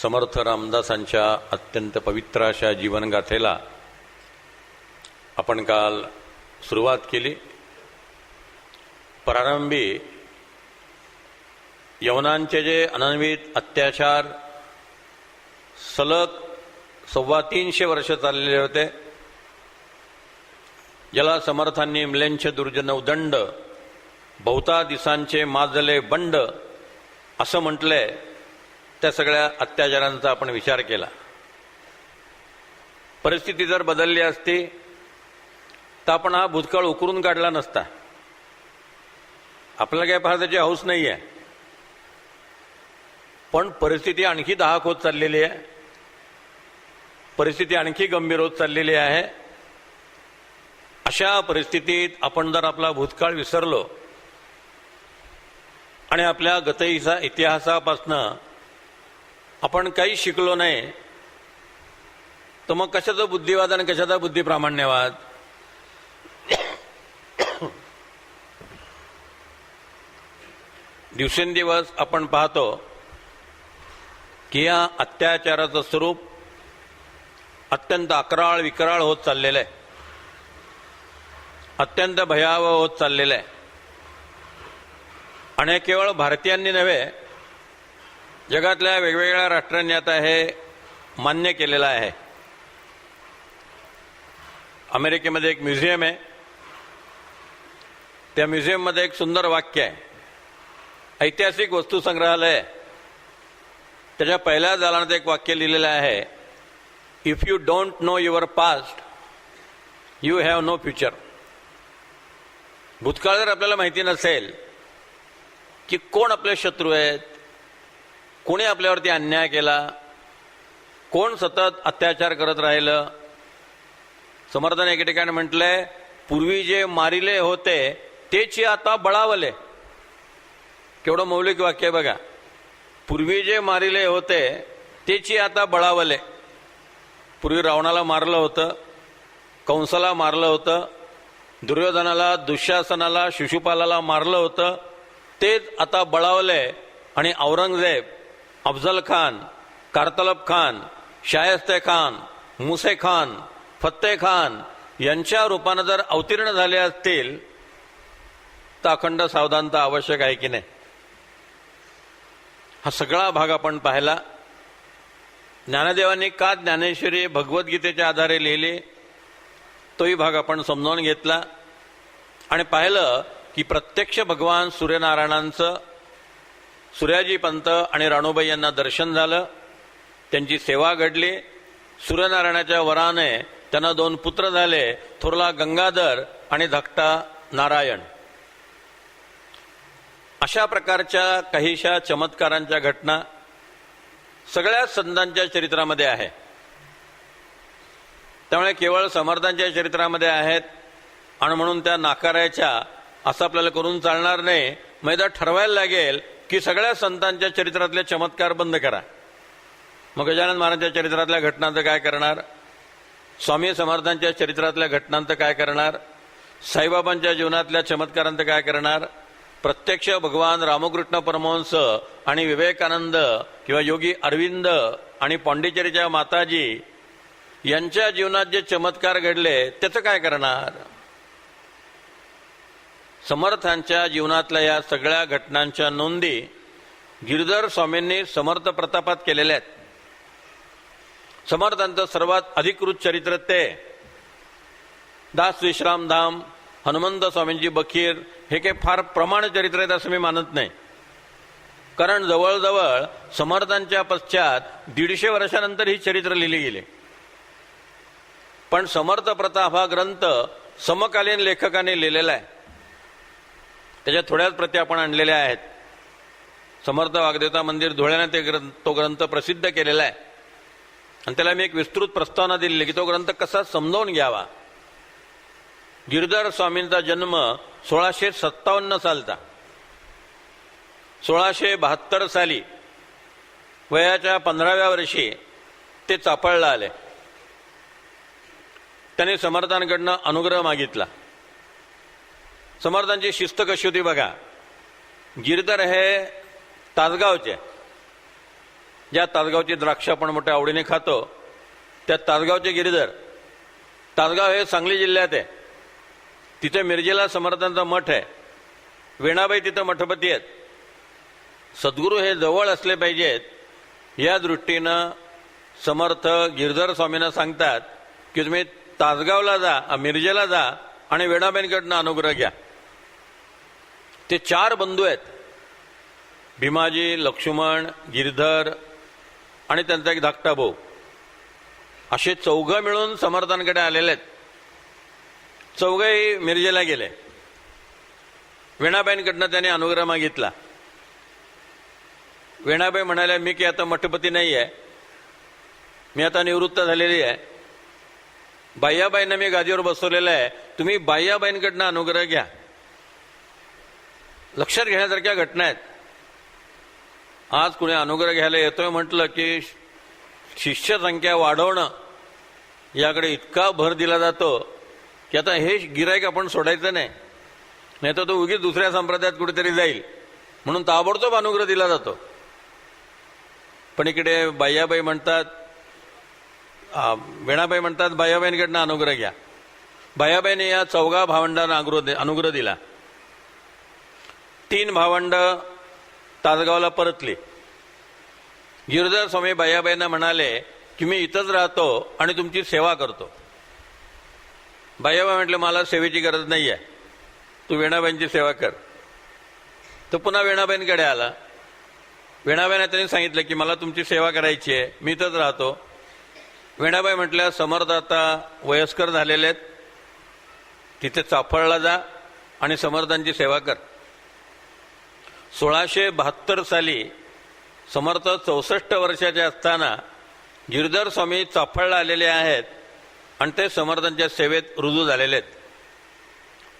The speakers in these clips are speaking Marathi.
समर्थ रामदासांच्या अत्यंत पवित्र अशा जीवनगाथेला आपण काल सुरुवात केली. प्रारंभी यवनांचे जे अनन्वित अत्याचार सलग 325 वर्ष चाललेले होते, ज्याला समर्थांनी म्लेंछ दुर्जन उदंड बहुता दिसांचे माजले बंड असं म्हटलंय, त्या सगळ्या अत्याचारांचा आपण विचार केला. परिस्थिती जर बदलली असती तर आपण हा भूतकाळ उकरून काढला नसता. आपल्याला काय फार त्याची हौस नाही आहे, पण परिस्थिती आणखी दाहक होत चाललेली आहे, परिस्थिती आणखी गंभीर होत चाललेली आहे. अशा परिस्थितीत आपण जर आपला भूतकाळ विसरलो आणि आपल्या इतिहासापासनं आपण काही शिकलो नाही, तर मग कशाचा बुद्धिवाद आणि कशाचा बुद्धिप्रामाण्यवाद? दिवसेंदिवस आपण पाहतो की या अत्याचाराचं स्वरूप अत्यंत अकराळ विकराळ होत चाललेलं आहे, अत्यंत भयावह होत चाललेलं आहे. आणि केवळ भारतीयांनी नव्हे, जगातल्या वेगवेगळ्या राष्ट्रांनी आता हे मान्य केलेलं आहे. अमेरिकेमध्ये एक म्युझियम आहे, त्या म्युझियममध्ये एक सुंदर वाक्य आहे. ऐतिहासिक वस्तू संग्रहालय, त्याच्या पहिल्या दालनात एक वाक्य लिहिलेलं आहे, if you don't know your past you have no future. भूतकाळ जर आपल्याला माहिती नसेल की कोण आपले शत्रू आहेत, कोणी आपल्यावरती अन्याय केला, कोण सतत अत्याचार करत राहिलं. समर्थाने एके ठिकाणी म्हटलंय, पूर्वी जे मारिले होते तेची आता बळावले. केवढं मौलिक वाक्य आहे बघा. पूर्वी जे मारिले होते तेची आता बळावले. पूर्वी रावणाला मारलं होतं, कंसाला मारलं होतं, दुर्योधनाला, दुःशासनाला, शिशुपालाला मारलं होतं, तेच आता बळावले. आणि औरंगजेब, अफजल खान, कारतलब खान, शायस्ते खान, मुसे खान, फत्ते खान यांच्या रूपानं जर अवतीर्ण झाले असतील तर अखंड सावधानता आवश्यक आहे की नाही? हा सगळा भाग आपण पाहिला. ज्ञानदेवांनी का ज्ञानेश्वरी भगवद्गीतेच्या आधारे लिहिली तोही भाग आपण समजावून घेतला आणि पाहिलं की प्रत्यक्ष भगवान सूर्यनारायणांचं सूर्याजी पंत आणि राणूबाई यांना दर्शन झालं, त्यांची सेवा घडली. सूर्यनारायणाच्या वराने त्यांना 2 पुत्र झाले, थोरला गंगाधर आणि धाकटा नारायण. अशा प्रकारच्या काहीशा चमत्कारांच्या घटना सगळ्या संतांच्या चरित्रामध्ये आहे. त्यामुळे केवळ समर्थांच्या चरित्रामध्ये आहेत आणि म्हणून त्या नाकारायच्या असं आपल्याला करून चालणार नाही. मैदा ठरवायला लागेल की सगळ्या संतांच्या चरित्रातले चमत्कार बंद करा. मग गजानन महाराजांच्या चरित्रातल्या घटनांचं काय करणार? स्वामी समर्थांच्या चरित्रातल्या घटनांचं काय करणार? साईबाबांच्या जीवनातल्या चमत्कारांचं काय करणार? प्रत्यक्ष भगवान रामकृष्ण परमहंस आणि विवेकानंद किंवा योगी अरविंद आणि पांडिचेरीच्या माताजी यांच्या जीवनात जे चमत्कार घडले त्याचं काय करणार? समर्थांच्या जीवनातल्या या सगळ्या घटनांच्या नोंदी गिरधर स्वामींनी समर्थ प्रतापात केलेल्या आहेत. समर्थांचं सर्वात अधिकृत चरित्र ते दास विश्रामधाम, हनुमंत स्वामींची बखीर हे काही फार प्रमाण चरित्र आहेत असं मी मानत नाही. कारण जवळजवळ समर्थांच्या पश्चात 150 वर्षानंतर ही चरित्र लिहिली गेली. पण समर्थ प्रताप हा ग्रंथ समकालीन लेखकाने लिहिलेला आहे. त्याच्या थोड्याच प्रती आपण आणलेल्या आहेत. समर्थ वाग्देवता मंदिर धुळ्याने तो ग्रंथ प्रसिद्ध केलेला आहे आणि त्याला मी एक विस्तृत प्रस्तावना दिलेली की तो ग्रंथ कसा समजावून घ्यावा. गिरधर स्वामींचा जन्म 1657 सालचा. 1672 साली वयाच्या 15व्या वर्षी ते चाफळला आले. त्यांनी समर्थांकडनं अनुग्रह मागितला. समर्थांची शिस्त कशी होती बघा. गिरधर हे तासगावचे, ज्या तासगावची द्राक्ष आपण मोठ्या आवडीने खातो, त्या तासगावचे गिरीधर, तासगाव हे सांगली जिल्ह्यात आहे, तिथे मिरजेला समर्थांचा मठ आहे, वेणाबाई तिथं मठपती आहेत. सद्गुरू हे जवळ असले पाहिजेत या दृष्टीनं समर्थ गिरधर स्वामींना सांगतात की तुम्ही तासगावला जा, मिरजेला जा आणि वेणाबाईंकडनं अनुग्रह घ्या. ते 4 बंधू आहेत, भीमाजी, लक्ष्मण, गिरधर आणि त्यांचा एक धाकटा भाऊ, असे 4 मिळून समर्थांकडे आलेले आहेत. 4ही मिरजेला गेले. वेणाबाईंकडनं त्याने अनुग्रह मागितला. वेणाबाई म्हणाल्या, मी की आता मठपती नाही आहे, मी आता निवृत्त झालेली आहे, बाह्याबाईंना मी गादीवर बसवलेलं आहे, तुम्ही बाह्याबाईंकडनं अनुग्रह घ्या. लक्षात घेण्यासारख्या घटना आहेत. आज कुणी अनुग्रह घ्यायला येतोय म्हटलं की शिष्य संख्या वाढवणं याकडे इतका भर दिला जातो की आता हे गिराईक आपण सोडायचं नाही, नाही तर तो उगीच दुसऱ्या संप्रदायात कुठेतरी जाईल म्हणून ताबडतोब अनुग्रह दिला जातो. पण इकडे बाह्याबाई म्हणतात, वेणाबाई म्हणतात बाह्याबाईंकडनं अनुग्रह घ्या. बाह्याबाईने या 4 भावंडांना अनुग्रह दिला. 3 भावंड तासगावला परतली. गिरधर स्वामी बाह्याबाईंना म्हणाले की मी इथंच राहतो आणि तुमची सेवा करतो. बाह्याबाई म्हटलं, मला सेवेची गरज नाही आहे, तू वेणाबाईंची सेवा कर. तो पुन्हा वेणाबाईंकडे आला. वेणाबाईंना त्यांनी सांगितलं की मला तुमची सेवा करायची आहे, मी इथंच राहतो. वेणाबाई म्हटल्या, समर्थ आता वयस्कर झालेले आहेत, तिथे चाफळला जा आणि समर्थांची सेवा कर. 1672 साली समर्थ 64 वर्षाचे असताना गिरधर स्वामी चाफळला आलेले आहेत आणि ते समर्थांच्या सेवेत रुजू झालेले आहेत.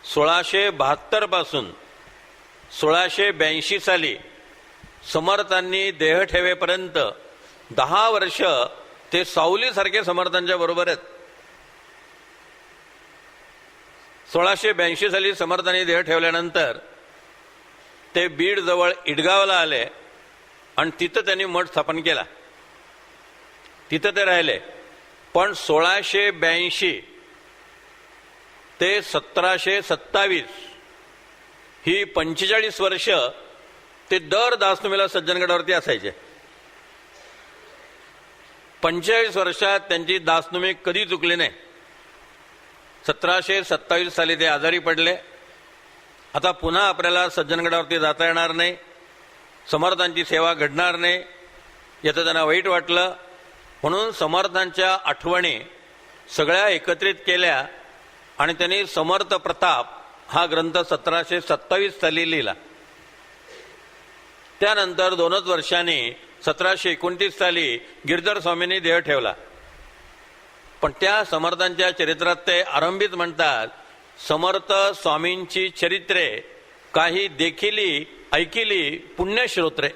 1672 पासून 1682 साली समर्थांनी देह ठेवेपर्यंत 10 वर्ष ते सावलीसारखे समर्थांच्या बरोबर आहेत. 1682 साली समर्थांनी देह ठेवल्यानंतर ते बीड जवळ इडगावला आले आणि तिथं त्यांनी मठ स्थापन केला. तिथं ते राहिले. पण 1682 ते 1727 ही 45 वर्ष ते दर दासनमीला सज्जनगडावरती असायचे. 45 वर्षात त्यांची दासनमी कधी चुकली नाही. 1727 साली ते आजारी पडले. आता पुन्हा आपल्याला सज्जनगडावरती जाता येणार नाही, समर्थांची सेवा घडणार नाही याचं त्यांना वाईट वाटलं. म्हणून समर्थांच्या आठवणी सगळ्या एकत्रित केल्या आणि त्यांनी समर्थ प्रताप हा ग्रंथ 1727 साली लिहिला. त्यानंतर 2च वर्षांनी 1729 साली गिरधर स्वामींनी देह ठेवला. पण त्या समर्थांच्या चरित्रात ते आरंभीत म्हणतात, समर्थ स्वामींची चरित्रे काही देखिली ऐकिली पुण्यश्रोत्रे.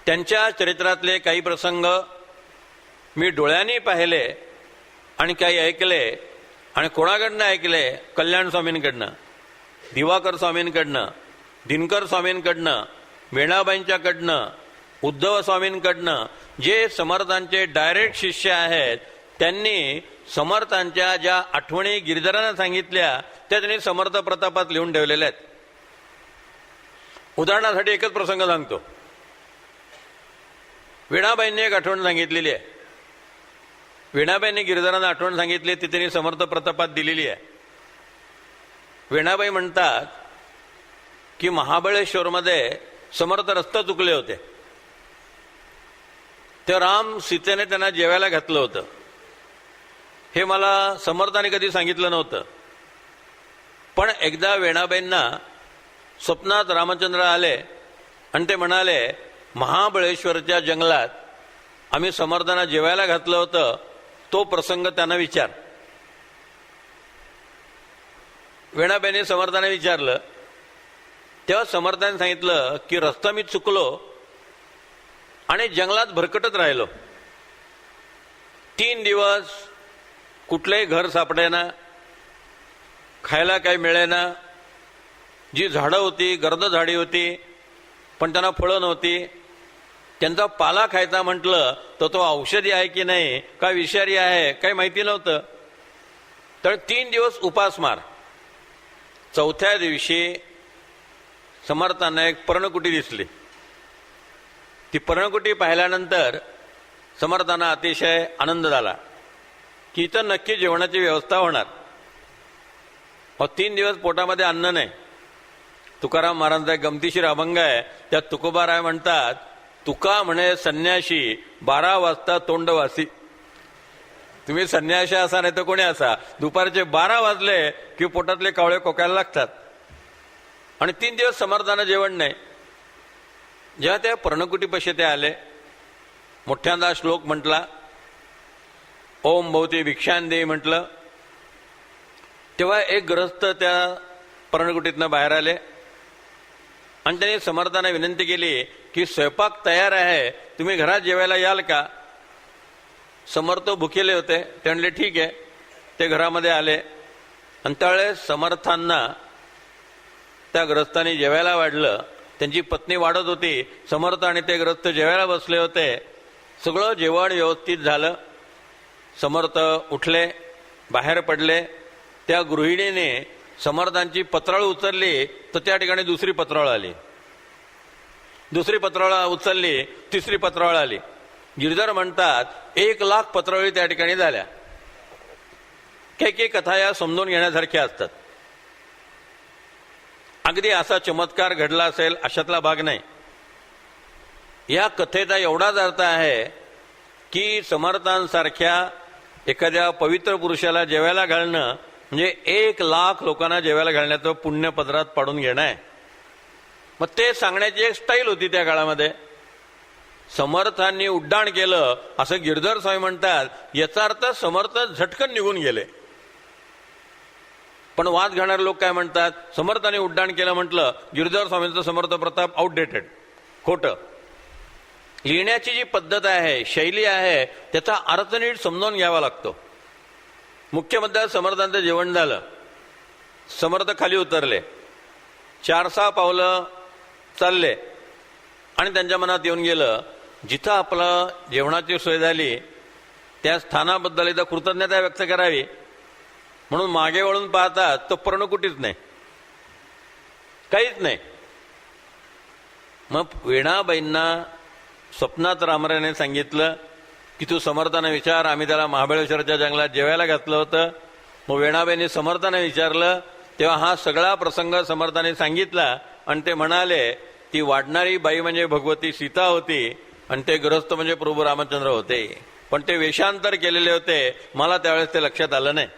त्यांच्या चरित्रातले काही प्रसंग मी डोळ्यांनी पाहिले आणि काही ऐकले. आणि कोणाकडनं ऐकले? कल्याण स्वामींकडनं, दिवाकर स्वामींकडनं, दिनकर स्वामींकडनं, वेणाबाईंच्याकडनं, उद्धव स्वामींकडनं. जे समर्थांचे डायरेक्ट शिष्य आहेत त्यांनी समर्थांच्या ज्या आठवणी गिरधरांना सांगितल्या त्या त्यांनी समर्थ प्रतापात लिहून ठेवलेल्या आहेत. उदाहरणासाठी एकच प्रसंग सांगतो. वेणाबाईंनी एक आठवण सांगितलेली आहे. वेणाबाईंनी गिरधरांना आठवण सांगितली, ती त्यांनी समर्थ प्रतापात दिलेली आहे. वेणाबाई म्हणतात की महाबळेश्वरमध्ये समर्थ रस्ता चुकले होते. ते राम सीतेने त्यांना जेवायला घातलं होतं. हे मला समर्थाने कधी सांगितलं नव्हतं. पण एकदा वेणाबाईंना स्वप्नात रामचंद्र आले आणि ते म्हणाले, महाबळेश्वरच्या जंगलात आम्ही समर्थांना जेवायला घातलं होतं, तो प्रसंग त्यांना विचार. वेणाबाईंनी समर्थाने विचारलं. तेव्हा समर्थाने सांगितलं की रस्ता मी चुकलो आणि जंगलात भरकटत राहिलो. 3 दिवस कुठलंही घर सापडेना, खायला काही मिळेना. जी झाडं होती गर्द झाडी होती पण त्यांना फळं नव्हती. त्यांचा पाला खायचा म्हटलं तर तो औषधी आहे की नाही, का विषारी आहे, काही माहिती नव्हतं. तर 3 दिवस उपास मार. चौथ्या दिवशी समर्थांना एक पर्णकुटी दिसली. ती पर्णकुटी पाहिल्यानंतर समर्थांना अतिशय आनंद झाला की इथं नक्की जेवणाची व्यवस्था होणार. 3 दिवस पोटामध्ये अन्न नाही. तुकाराम महाराजांचा एक गमतीशीर अभंग आहे. त्यात तुकोबाराय म्हणतात, तुका म्हणे संन्याशी 12 वाजता तोंडवासी. तुम्ही संन्याशी असा नाही तर कोणी असा, दुपारचे 12 वाजले की पोटातले कावळे कोकायला लागतात. आणि 3 दिवस समर्थांना जेवण नाही. जेव्हा त्या पर्णकुटीपाशी ते आले, मोठ्यांदा श्लोक म्हटला, ओम भवती भिक्षांदेही म्हटलं, तेव्हा एक गृहस्थ त्या पर्णकुटीतनं बाहेर आले आणि त्यांनी समर्थांना विनंती केली की स्वयंपाक तयार आहे, तुम्ही घरात जेवायला याल का. समर्थ भुकेले होते. ते म्हणले ठीक आहे. ते घरामध्ये आले आणि त्यावेळेस समर्थांना त्या ग्रस्तांनी जेवायला वाढलं. त्यांची पत्नी वाढत होती. समर्थ आणि ते ग्रस्त जेवायला बसले होते. सगळं जेवण व्यवस्थित झालं. समर्थ उठले, बाहेर पडले. त्या गृहिणीने समर्थांची पत्राळू उचलली तर त्या ठिकाणी दुसरी पत्राळ आली. दुसरी पत्राळ उचलली, तिसरी पत्राळ आली. गिरधर म्हणतात 1,00,000 पत्रावळी त्या ठिकाणी झाल्या. काही कथा या समजून घेण्यासारख्या असतात. अगदी असा चमत्कार घडला असेल अशातला भाग नाही. या कथेचा एवढाच अर्थ आहे की समर्थांसारख्या एखाद्या पवित्र पुरुषाला जेवायला घालणं म्हणजे 1,00,000 लोकांना जेवायला घालण्याचं पुण्य पदरात पाडून घेणं आहे. मग ते सांगण्याची एक स्टाईल होती त्या काळामध्ये. समर्थांनी उड्डाण केलं असं गिरधर स्वामी म्हणतात. याचा अर्थ समर्थ झटकन निघून गेले. पण वाद घालणारे लोक काय म्हणतात, समर्थांनी उड्डाण केलं म्हटलं, गिरधर स्वामींचं समर्थ प्रताप आउटडेटेड, खोटं. लिहिण्याची जी पद्धत आहे, शैली आहे, त्याचा अर्थ नीट समजावून घ्यावा लागतो. मुख्य मुद्दा, समर्थांचं जेवण झालं. समर्थ खाली उतरले, 4-6 पावलं चालले आणि त्यांच्या मनात येऊन गेलं, जिथं आपलं जेवणाची सोय झाली त्या स्थानाबद्दल एकदा कृतज्ञता व्यक्त करावी. म्हणून मागे वळून पाहतात तर पर्णकुटीच नाही, काहीच नाही. मग वेणाबाईंना स्वप्नात रामरायाने सांगितलं की तू समर्थांना विचार, आम्ही त्याला महाबळेश्वरच्या जंगलात जेवायला घातलं होतं. मग वेणाबाईंनी समर्थांना विचारलं, तेव्हा हा सगळा प्रसंग समर्थाने सांगितला आणि ते म्हणाले, ती वाढणारी बाई म्हणजे भगवती सीता होती आणि ते गृहस्थ म्हणजे प्रभू रामचंद्र होते. पण ते वेषांतर केलेले होते, मला त्यावेळेस ते लक्षात आलं नाही.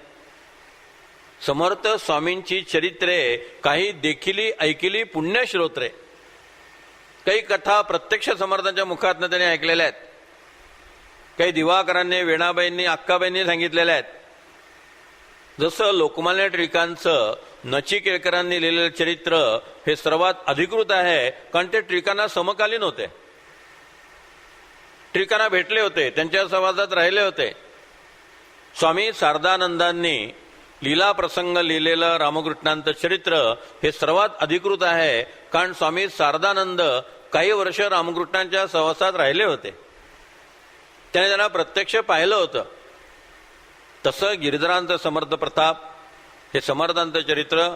समर्थ स्वामींची चरित्रे काही देखिली ऐकिली पुण्यश्रोत्रे. काही कथा प्रत्यक्ष समर्थांच्या मुखातनं त्यांनी ऐकलेल्या आहेत. काही दिवाकरांनी, वेणाबाईंनी, अक्काबाईंनी सांगितलेल्या आहेत. जसं लोकमान्य टिळकांचं नचिकेळकरांनी लिहिलेलं चरित्र हे सर्वात अधिकृत आहे, कारण ते टिळकांना समकालीन होते. टिळकांना भेटले होते, त्यांच्या संवादात राहिले होते. स्वामी शारदानंदांनी लीला प्रसंग लिहिलेलं रामकृष्णांचं चरित्र हे सर्वात अधिकृत आहे, कारण स्वामी शारदानंद काही वर्ष रामकृष्णांच्या सहवासात राहिले होते. त्याने त्यांना प्रत्यक्ष पाहिलं होतं. तसं गिरिधरांचं समर्थ प्रताप हे समर्थांचं चरित्र.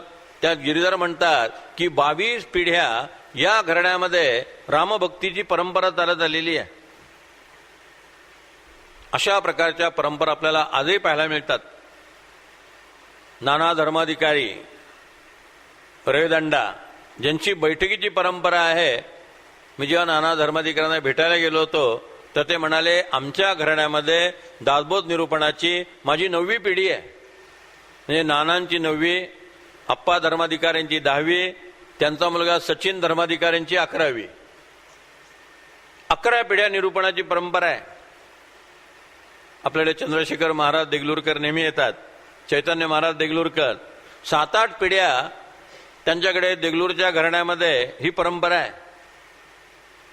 त्यात गिरिधर म्हणतात की 22 पिढ्या या घराण्यामध्ये रामभक्तीची परंपरा चालत आलेली आहे. अशा प्रकारच्या परंपरा आपल्याला आजही पाहायला मिळतात. नाना धर्माधिकारी, रेवदंडा, ज्यांची बैठकीची परंपरा आहे. मी जेव्हा नाना धर्माधिकाऱ्यांना भेटायला गेलो होतो तर ते म्हणाले, आमच्या घराण्यामध्ये दासबोध निरूपणाची माझी 9वी पिढी आहे. म्हणजे नानांची 9वी, अप्पा धर्माधिकाऱ्यांची 10वी, त्यांचा मुलगा सचिन धर्माधिकाऱ्यांची 11वी. 11 पिढ्या निरूपणाची परंपरा आहे. आपल्याकडे चंद्रशेखर महाराज देगलूरकर नेहमी येतात, चैतन्य महाराज देगलूरकर. 7-8 पिढ्या त्यांच्याकडे देगलूरच्या घराण्यामध्ये ही परंपरा आहे.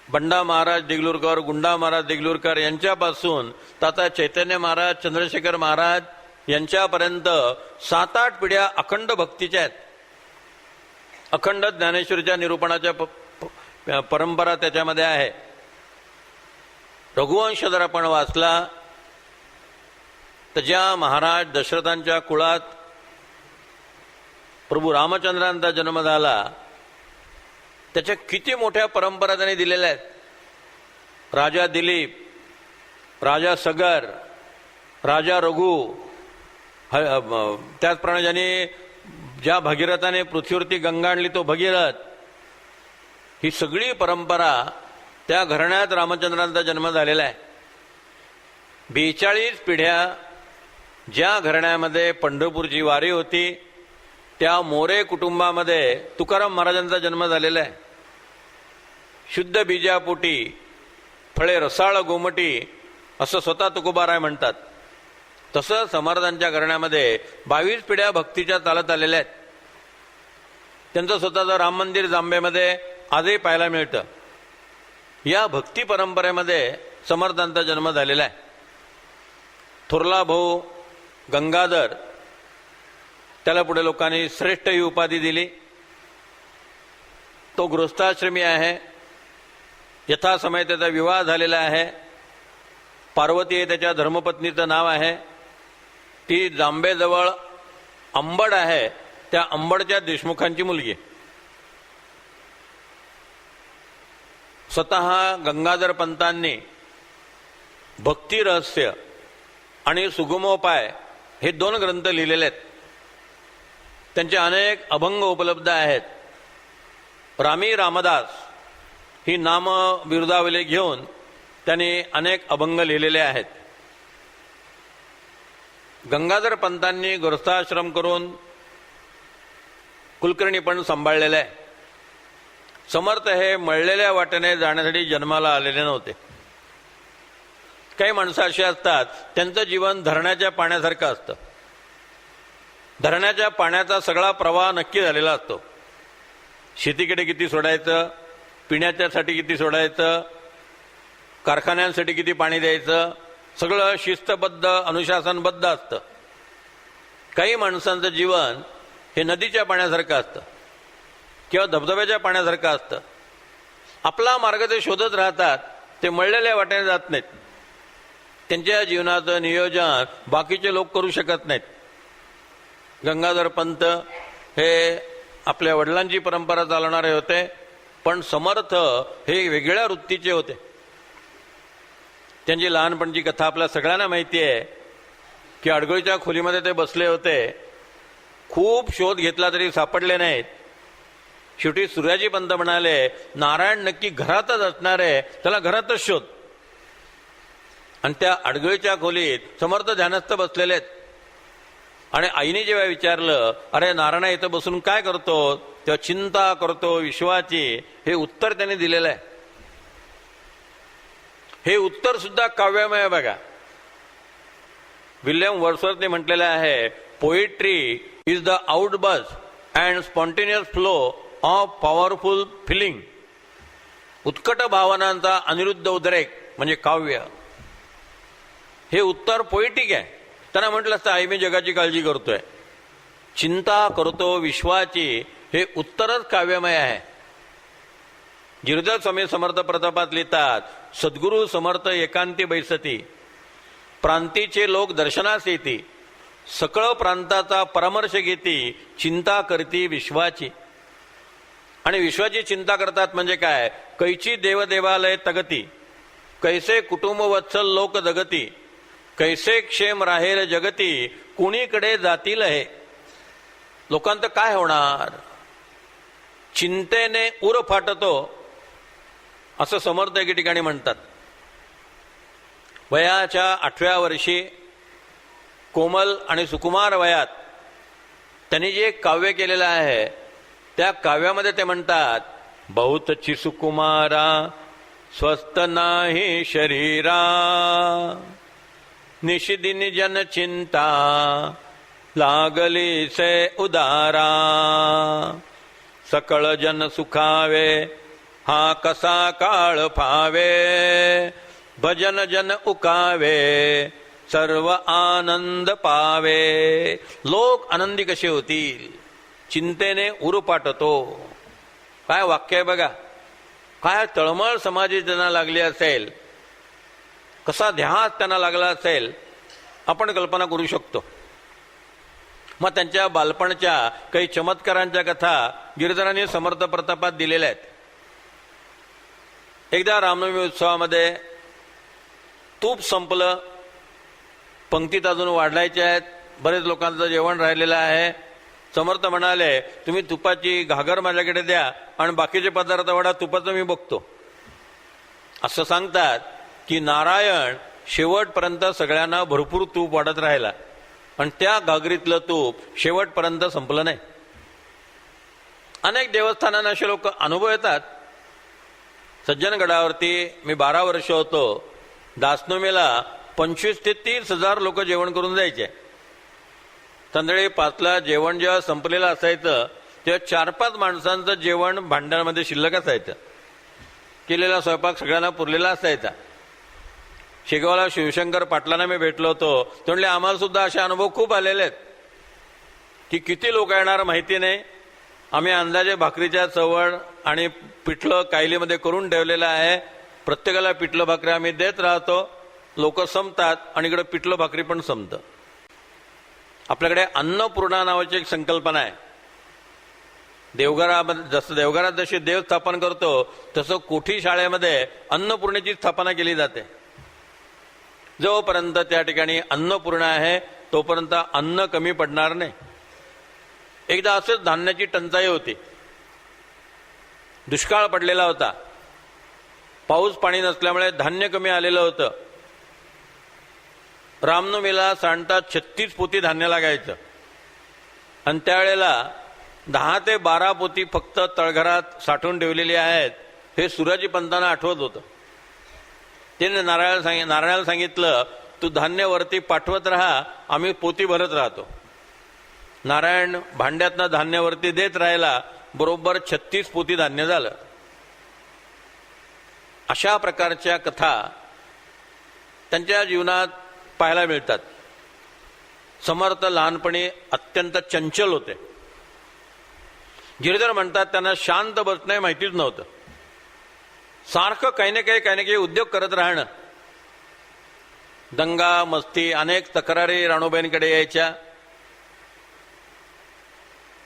बंडा महाराज देगलूरकर, गुंडा महाराज देगलूरकर यांच्यापासून तर आता चैतन्य महाराज, चंद्रशेखर महाराज यांच्यापर्यंत 7-8 पिढ्या अखंड भक्तीच्या आहेत. अखंड ज्ञानेश्वरीच्या निरूपणाच्या परंपरा त्याच्यामध्ये आहे. रघुवंश जर आपण वाचला तर ज्या महाराज दशरथांच्या कुळात प्रभू रामचंद्रांचा जन्म झाला त्याच्या किती मोठ्या परंपरा त्यांनी दिलेल्या आहेत. राजा दिलीप, राजा सगर, राजा रघु, त्याचप्रमाणे ज्यांनी ज्या भगीरथाने पृथ्वीवरती गंगा आणली तो भगीरथ, ही सगळी परंपरा त्या घराण्यात रामचंद्रांचा जन्म झालेला आहे. 42 पिढ्या ज्या घराण्यामध्ये पंढरपूरची वारी होती त्या मोरे कुटुंबामध्ये तुकाराम महाराजांचा जन्म झालेला आहे. शुद्ध बीजापोटी फळे रसाळ गोमटी असं स्वतः तुकोबाराय म्हणतात. तसं समर्थांच्या घराण्यामध्ये 22 पिढ्या भक्तीच्या चालत आलेल्या आहेत. त्यांचं स्वतःचं राम मंदिर जांबेमध्ये आजही पाहायला मिळतं. या भक्ती परंपरेमध्ये समर्थांचा जन्म झालेला आहे. थोरला भाऊ गंगाधर, त्याला पुढे लोकांनी श्रेष्ठ ही उपाधी दिली. तो गृहस्थाश्रमी आहे. यथासमय त्याचा विवाह झालेला आहे. पार्वती हे त्याच्या धर्मपत्नीचं नाव आहे. ती जांबेजवळ अंबड आहे, त्या अंबडच्या देशमुखांची मुलगी. स्वतः गंगाधर पंतांनी भक्ती रहस्य आणि सुगमोपाय हे 2 ग्रंथ लिहिलेले आहेत. त्यांचे अनेक अभंग उपलब्ध आहेत. रामी रामदास ही नाम बिरुदावली घेऊन त्यांनी अनेक अभंग लिहिलेले आहेत. गंगाधर पंतांनी गृहस्थाश्रम करून कुलकर्णी पण सांभाळलेलं आहे. समर्थ हे मळलेल्या वाटेने जाण्यासाठी जन्माला आलेले नव्हते. काही माणसं अशी असतात त्यांचं जीवन धरणाच्या पाण्यासारखं असतं. धरणाच्या पाण्याचा सगळा प्रवाह नक्की झालेला असतो. शेतीकडे किती सोडायचं, पिण्याच्यासाठी किती सोडायचं, कारखान्यांसाठी किती पाणी द्यायचं, सगळं शिस्तबद्ध अनुशासनबद्ध असतं. काही माणसांचं जीवन हे नदीच्या पाण्यासारखं असतं किंवा धबधब्याच्या पाण्यासारखं असतं. आपला मार्ग ते शोधत राहतात, ते मळलेल्या वाटेने जात नाहीत. त्यांच्या जीवनाचं नियोजन बाकीचे लोक करू शकत नाहीत. गंगाधर पंत हे आपल्या वडिलांची परंपरा चालवणारे होते, पण समर्थ हे वेगळ्या वृत्तीचे होते. त्यांची लहानपणची कथा आपल्या सगळ्यांना माहिती आहे की अडगळीच्या खोलीमध्ये ते बसले होते. खूप शोध घेतला तरी सापडले नाहीत. शेवटी सूर्याजी पंत म्हणाले, नारायण नक्की घरातच असणार आहे, त्याला घरातच शोध. आणि त्या अडगळीच्या खोलीत समर्थ ध्यानस्थ बसलेले आहेत. आणि आईने जेव्हा विचारलं, अरे नारायण इथं बसून काय करतो, तेव्हा चिंता करतो विश्वाची, हे उत्तर त्यांनी दिलेलं आहे. हे उत्तर सुद्धा काव्यमय आहे बघा. विल्यम वर्ड्सवर्थने म्हटलेलं आहे, poetry is the outburst and spontaneous flow of powerful feeling. उत्कट भावनांचा अनिरुद्ध उद्रेक म्हणजे काव्य. हे उत्तर पोएटिक आहे. त्यांना म्हटलं असतं, आई मी जगाची काळजी करतोय, चिंता करतो विश्वाची, हे उत्तरच काव्यमय आहे. गिरधर स्वामी समर्थ प्रतापात लिहितात, सद्गुरू समर्थ एकांती बैसती, प्रांतीचे लोक दर्शनास येती, सकळ प्रांताचा परामर्श घेती, चिंता करती विश्वाची. आणि विश्वाची चिंता करतात म्हणजे काय, कैची देवदेवालय तगती, कैसे कुटुंब वत्सल लोक जगती, कैसे क्षेम राहेर जगती, कुणीकडे जातील हे. लोकांचं काय होणार, चिंतेने उर फाटतो, असं समर्थ एके ठिकाणी म्हणतात. वयाच्या 8व्या वर्षी कोमल आणि सुकुमार वयात त्यांनी जे काव्य केलेलं आहे त्या काव्यामध्ये ते म्हणतात, बहुतची सुकुमारा स्वस्थ नाही शरीरा, निशिदिन जन चिंता लागली से उदारा, सकळ जन सुखावे हा कसा काळ फावे, भजन जन उकावे सर्व आनंद पावे. लोक आनंदी कसे होतील, चिंतेने उरपाटतो. काय वाक्य आहे बघा. काय तळमळ समाजाची त्यांना लागली असेल. कसा ध्यास त्यांना लागला असेल आपण कल्पना करू शकतो. मग त्यांच्या बालपणच्या काही चमत्कारांच्या कथा गिरिधरांनी समर्थ प्रतापात दिलेल्या आहेत. एकदा रामनवमी उत्सवामध्ये तूप संपलं, पंक्तीत अजून वाढायचे आहेत, बरेच लोकांचं जेवण राहिलेलं आहे. समर्थ म्हणाले, तुम्ही तुपाची घागर माझ्याकडे द्या आणि बाकीचे पदार्थ वाढा, तुपाचं मी बघतो. असं सांगतात की नारायण शेवटपर्यंत सगळ्यांना भरपूर तूप वाढत राहिला आणि त्या घागरीतलं तूप शेवटपर्यंत संपलं नाही. अनेक देवस्थानांना असे लोक अनुभव येतात. सज्जनगडावरती मी 12 वर्ष होतो, दासनवमीला 25,000 ते 30,000 लोक जेवण करून जायचे. संध्याकाळी 5ला जेवण जेव्हा संपलेलं असायचं तेव्हा 4-5 माणसांचं जेवण भांड्यामध्ये शिल्लक असायचं. केलेला स्वयंपाक सगळ्यांना पुरलेला असायचा. शेगावला शिवशंकर पाटलांना मी भेटलो होतो, ते म्हणले आम्हाला सुद्धा असे अनुभव खूप आलेले आहेत की किती लोक येणार माहिती नाही, आम्ही अंदाजे भाकरीच्या चवळ आणि पिठलं कायलीमध्ये करून ठेवलेलं आहे, प्रत्येकाला पिठलं भाकरी आम्ही देत राहतो, लोक संपतात आणि इकडे पिठलं भाकरी पण संपतं. आपल्याकडे अन्नपूर्णा नावाची एक संकल्पना आहे. देवघरात जशी देव स्थापन करतो तसं कोठी शाळेमध्ये अन्नपूर्णेची स्थापना केली जाते. जोपर्यंत त्या ठिकाणी अन्नपूर्णा आहे तोपर्यंत अन्न कमी पडणार नाही. एकदा असंच धान्याची टंचाई होती, दुष्काळ पडलेला होता, पाऊस पाणी नसल्यामुळे धान्य कमी आलेलं होतं. रामनवमीला साधारणतः 36 पोती धान्य लागायचं आणि त्यावेळेला 10 ते 12 पोती फक्त तळघरात साठवून ठेवलेली आहेत हे सुराजी पंतांना आठवत होतं. त्याने नारायणाला सांगितलं, तू धान्य वरती पाठवत राहा, आम्ही पोती भरत राहतो. नारायण भांड्यातनं धान्यावरती देत राहिला, बरोबर 36 पोती धान्य झालं. अशा प्रकारच्या कथा त्यांच्या जीवनात पाहायला मिळतात. समर्थ लहानपणी अत्यंत चंचल होते. गिरिधर म्हणतात त्यांना शांत बसणे माहितीच नव्हतं. सारखं काही ना काही उद्योग करत राहणं. दंगा मस्ती, अनेक तक्रारी राणूबाईंकडे यायच्या.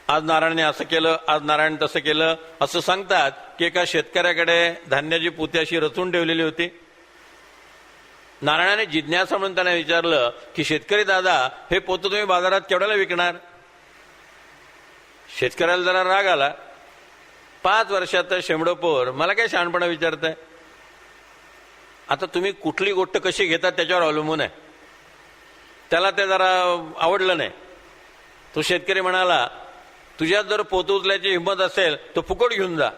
आज नारायणने असं केलं, आज नारायण तसं केलं, असं सांगतात की एका शेतकऱ्याकडे धान्याची पोती अशी रचून ठेवलेली होती. नारायणाने जिज्ञासा म्हणून त्यांना विचारलं की शेतकरी दादा, हे पोतं तुम्ही बाजारात केवढ्याला विकणार? शेतकऱ्याला जरा राग आला. 5 वर्षाचं शेंबडोपोर मला काय शहाणपणा विचारताय? आता तुम्ही कुठली गोष्ट कशी घेतात त्याच्यावर अवलंबून आहे. त्याला ते जरा आवडलं नाही. तो शेतकरी म्हणाला, तुझ्यात जर पोतं उचलायची हिंमत असेल तर फुकट घेऊन जा.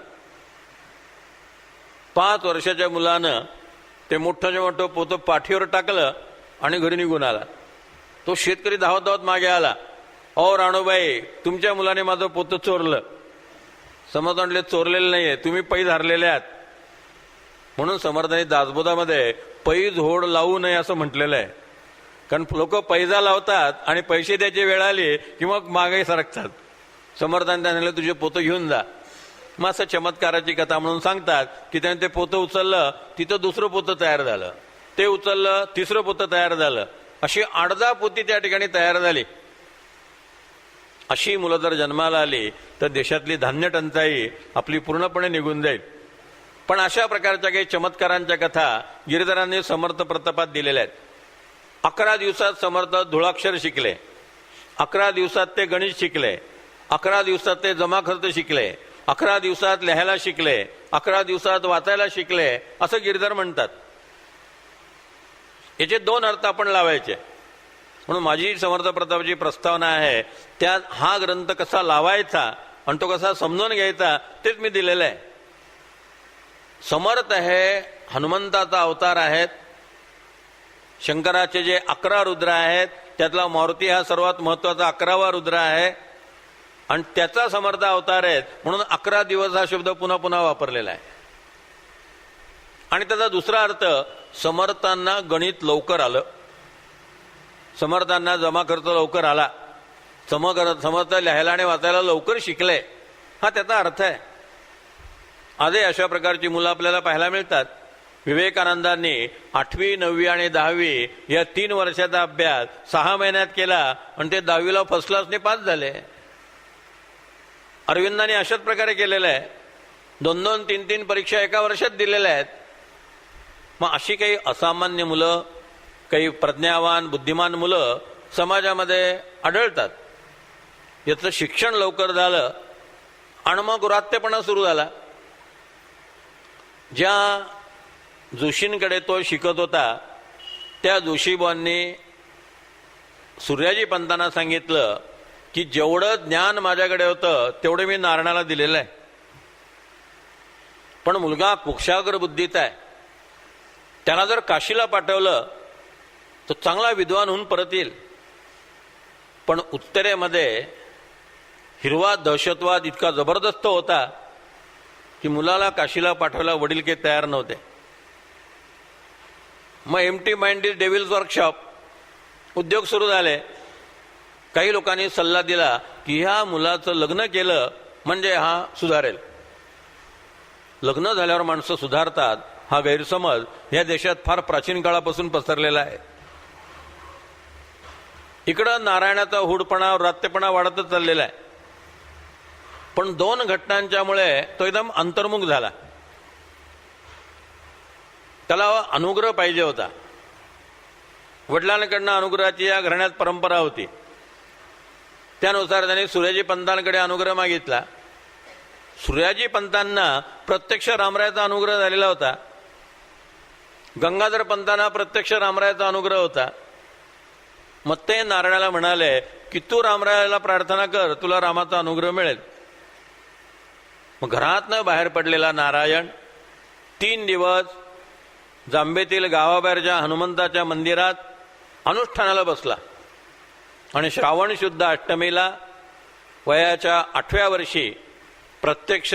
5 वर्षाच्या मुलानं ते मोठं मोठं पोतं पाठीवर टाकलं आणि घरी निघून आला. तो शेतकरी धावत धावत मागे आला, ओ राणूबाई, तुमच्या मुलाने माझं पोतं चोरलं. समर्थ म्हटले, चोरलेलं नाहीये, तुम्ही पैज हरलेले आहात. म्हणून समर्थांनी दासबोधामध्ये पैज होड लावू नये असं म्हटलेलं आहे. कारण लोक पैजा लावतात आणि पैसे द्यायची वेळ आली की मग मागे सरकतात. समर्थांनी त्यांना तुझे पोतं घेऊन जा. मग असं चमत्काराची कथा म्हणून सांगतात की त्याने ते पोतं उचललं, तिथं दुसरं पोतं तयार झालं, ते उचललं, तिसरं पोतं तयार झालं, अशी 8-10 पोती त्या ठिकाणी तयार झाली. अशी मुलं जर जन्माला आली तर देशातली धान्य टंचाई आपली पूर्णपणे निघून जाईल. पण अशा प्रकारच्या काही चमत्कारांच्या कथा गिरिधरांनी समर्थ प्रतापात दिलेल्या आहेत. 11 दिवसात समर्थ धुळाक्षर शिकले, 11 दिवसात ते गणित शिकले, 11 दिवसात ते जमा खर्च शिकले, 11 दिवसात लिहायला शिकले, 11 दिवसात वाचायला शिकले, असं गिरिधर म्हणतात. याचे 2 अर्थ आपण लावायचे. म्हणून माझी समर्थ प्रतापाची प्रस्तावना आहे, त्यात हा ग्रंथ कसा लावायचा आणि तो कसा समजून घ्यायचा तेच मी दिलेलं आहे. समर्थ हे हनुमंताचा अवतार आहेत. शंकराचे जे 11 रुद्र आहेत त्यातला मारुती हा सर्वात महत्वाचा 11वा रुद्र आहे आणि त्याचा समर्थ अवतार आहेत. म्हणून 11 दिवस हा शब्द पुन्हा पुन्हा वापरलेला आहे. आणि त्याचा दुसरा अर्थ, समर्थांना गणित लवकर आलं, समर्थांना जमा खर्च लवकर आला, समर्थ लिहायला आणि वाचायला लवकर शिकले, हा त्याचा अर्थ आहे. आजही अशा प्रकारची मुलं आपल्याला पाहायला मिळतात. विवेकानंदांनी 8वी 9वी आणि 10वी या 3 वर्षाचा अभ्यास 6 महिन्यात केला आणि ते 10वीला फर्स्ट क्लासने पास झाले. अरविंदांनी अशाच प्रकारे केलेलं आहे. 2-2, 3-3 परीक्षा एका वर्षात दिलेल्या आहेत. मग अशी काही असामान्य मुलं, काही प्रज्ञावान बुद्धिमान मुलं समाजामध्ये आढळतात. याचं शिक्षण लवकर झालं आणि मग गुरात्यपणा सुरू झाला. ज्या जोशींकडे तो शिकत होता त्या जोशीबांनी सूर्याजी पंतांना सांगितलं की जेवढं ज्ञान माझ्याकडे होतं तेवढं मी नारायणाला दिलेलं आहे, पण मुलगा कुक्षाग्र बुद्धीचा आहे, त्याला जर काशीला पाठवलं तर चांगला विद्वान होऊन परत येईल. पण उत्तरेमध्ये हिरवा दहशतवाद इतका जबरदस्त होता की मुलाला काशीला पाठवायला वडील काही तयार नव्हते. मग empty mind is devil's workshop उद्योग सुरू झाले. काही लोकांनी सल्ला दिला की ह्या मुलाचं लग्न केलं म्हणजे हा सुधारेल. लग्न झाल्यावर माणसं सुधारतात हा गैरसमज या देशात फार प्राचीन काळापासून पसरलेला आहे. इकडं नारायणाचा हुडपणा व्रात्यपणा वाढतच चाललेला आहे. पण 2 घटनांच्यामुळे तो एकदम अंतर्मुख झाला. त्याला अनुग्रह पाहिजे होता. वडिलांकडनं अनुग्रहाची या घराण्यात परंपरा होती. त्यानुसार त्याने सूर्याजी पंतांकडे अनुग्रह मागितला. सूर्याजी पंतांना प्रत्यक्ष रामरायाचा अनुग्रह झालेला होता. गंगाधर पंतांना प्रत्यक्ष रामरायाचा अनुग्रह होता. मग ते नारायणाला म्हणाले की तू रामरायाला प्रार्थना कर, तुला रामाचा अनुग्रह मिळेल. मग घरातनं बाहेर पडलेला नारायण 3 दिवस जांबेतील गावाबाहेरच्या हनुमंताच्या मंदिरात अनुष्ठानाला बसला आणि श्रावण शुद्ध अष्टमीला वयाच्या 8व्या वर्षी प्रत्यक्ष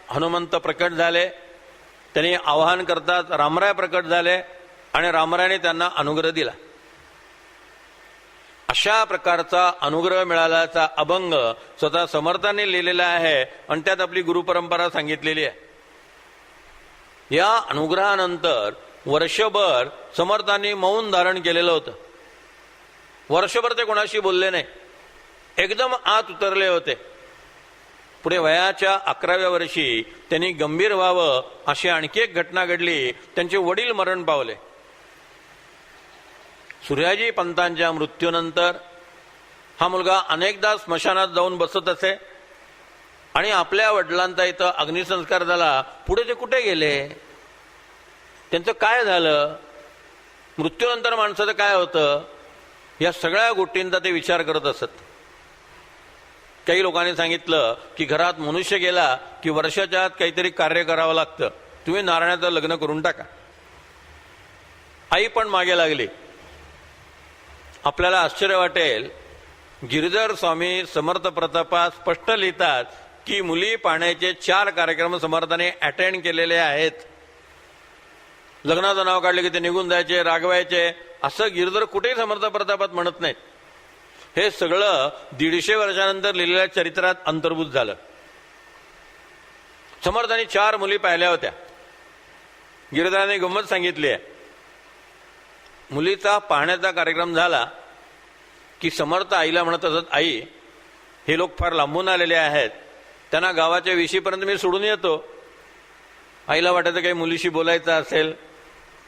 हनुमंत प्रकट झाले. त्यांनी आवाहन करतात रामराय प्रकट झाले आणि रामरायाने त्यांना अनुग्रह दिला. अशा प्रकारचा अनुग्रह मिळाल्याचा अभंग स्वतः समर्थांनी लिहिलेला आहे आणि त्यात आपली गुरुपरंपरा सांगितलेली आहे. या अनुग्रहानंतर वर्षभर समर्थांनी मौन धारण केलेलं होतं. वर्षभर ते कोणाशी बोलले नाही, एकदम आत उतरले होते. पुढे वयाच्या 11व्या वर्षी त्यांनी गंभीर व्हावं अशी आणखी एक घटना घडली. त्यांचे वडील मरण पावले. सूर्याजी पंतांच्या मृत्यूनंतर हा मुलगा अनेकदा स्मशानात जाऊन बसत असे आणि आपल्या वडिलांचा इथं अग्निसंस्कार झाला. पुढे ते कुठे गेले, त्यांचं काय झालं, मृत्यूनंतर माणसाचं काय होतं, या सगळ्या गोष्टींचा ते विचार करत असत. काही लोकांनी सांगितलं की घरात मनुष्य गेला की वर्षाच्या आत काहीतरी कार्य करावं लागतं, तुम्ही नारायणाचं लग्न करून टाका. आई पण मागे लागली. आपल्याला आश्चर्य वाटेल, गिरिधर स्वामी समर्थ प्रतापा स्पष्ट लिहितात की मुली पाहण्याचे 4 कार्यक्रम समर्थाने अटेंड केलेले आहेत. लग्नाचं नाव काढले की ते निघून जायचे, रागवायचे, असं गिरिधर कुठेही समर्थ प्रतापात म्हणत नाहीत. हे सगळं 150 वर्षानंतर लिहिलेल्या चरित्रात अंतर्भूत झालं. समर्थांनी 4 मुली पाहिल्या होत्या. गिरिधराने गंमत सांगितली आहे. मुलीचा पाहण्याचा कार्यक्रम झाला की समर्थ आईला म्हणत असत, आई हे लोक फार लांबून आलेले आहेत, त्यांना गावाच्या विशीपर्यंत मी सोडून येतो. आईला वाटायचं काही मुलीशी बोलायचं असेल,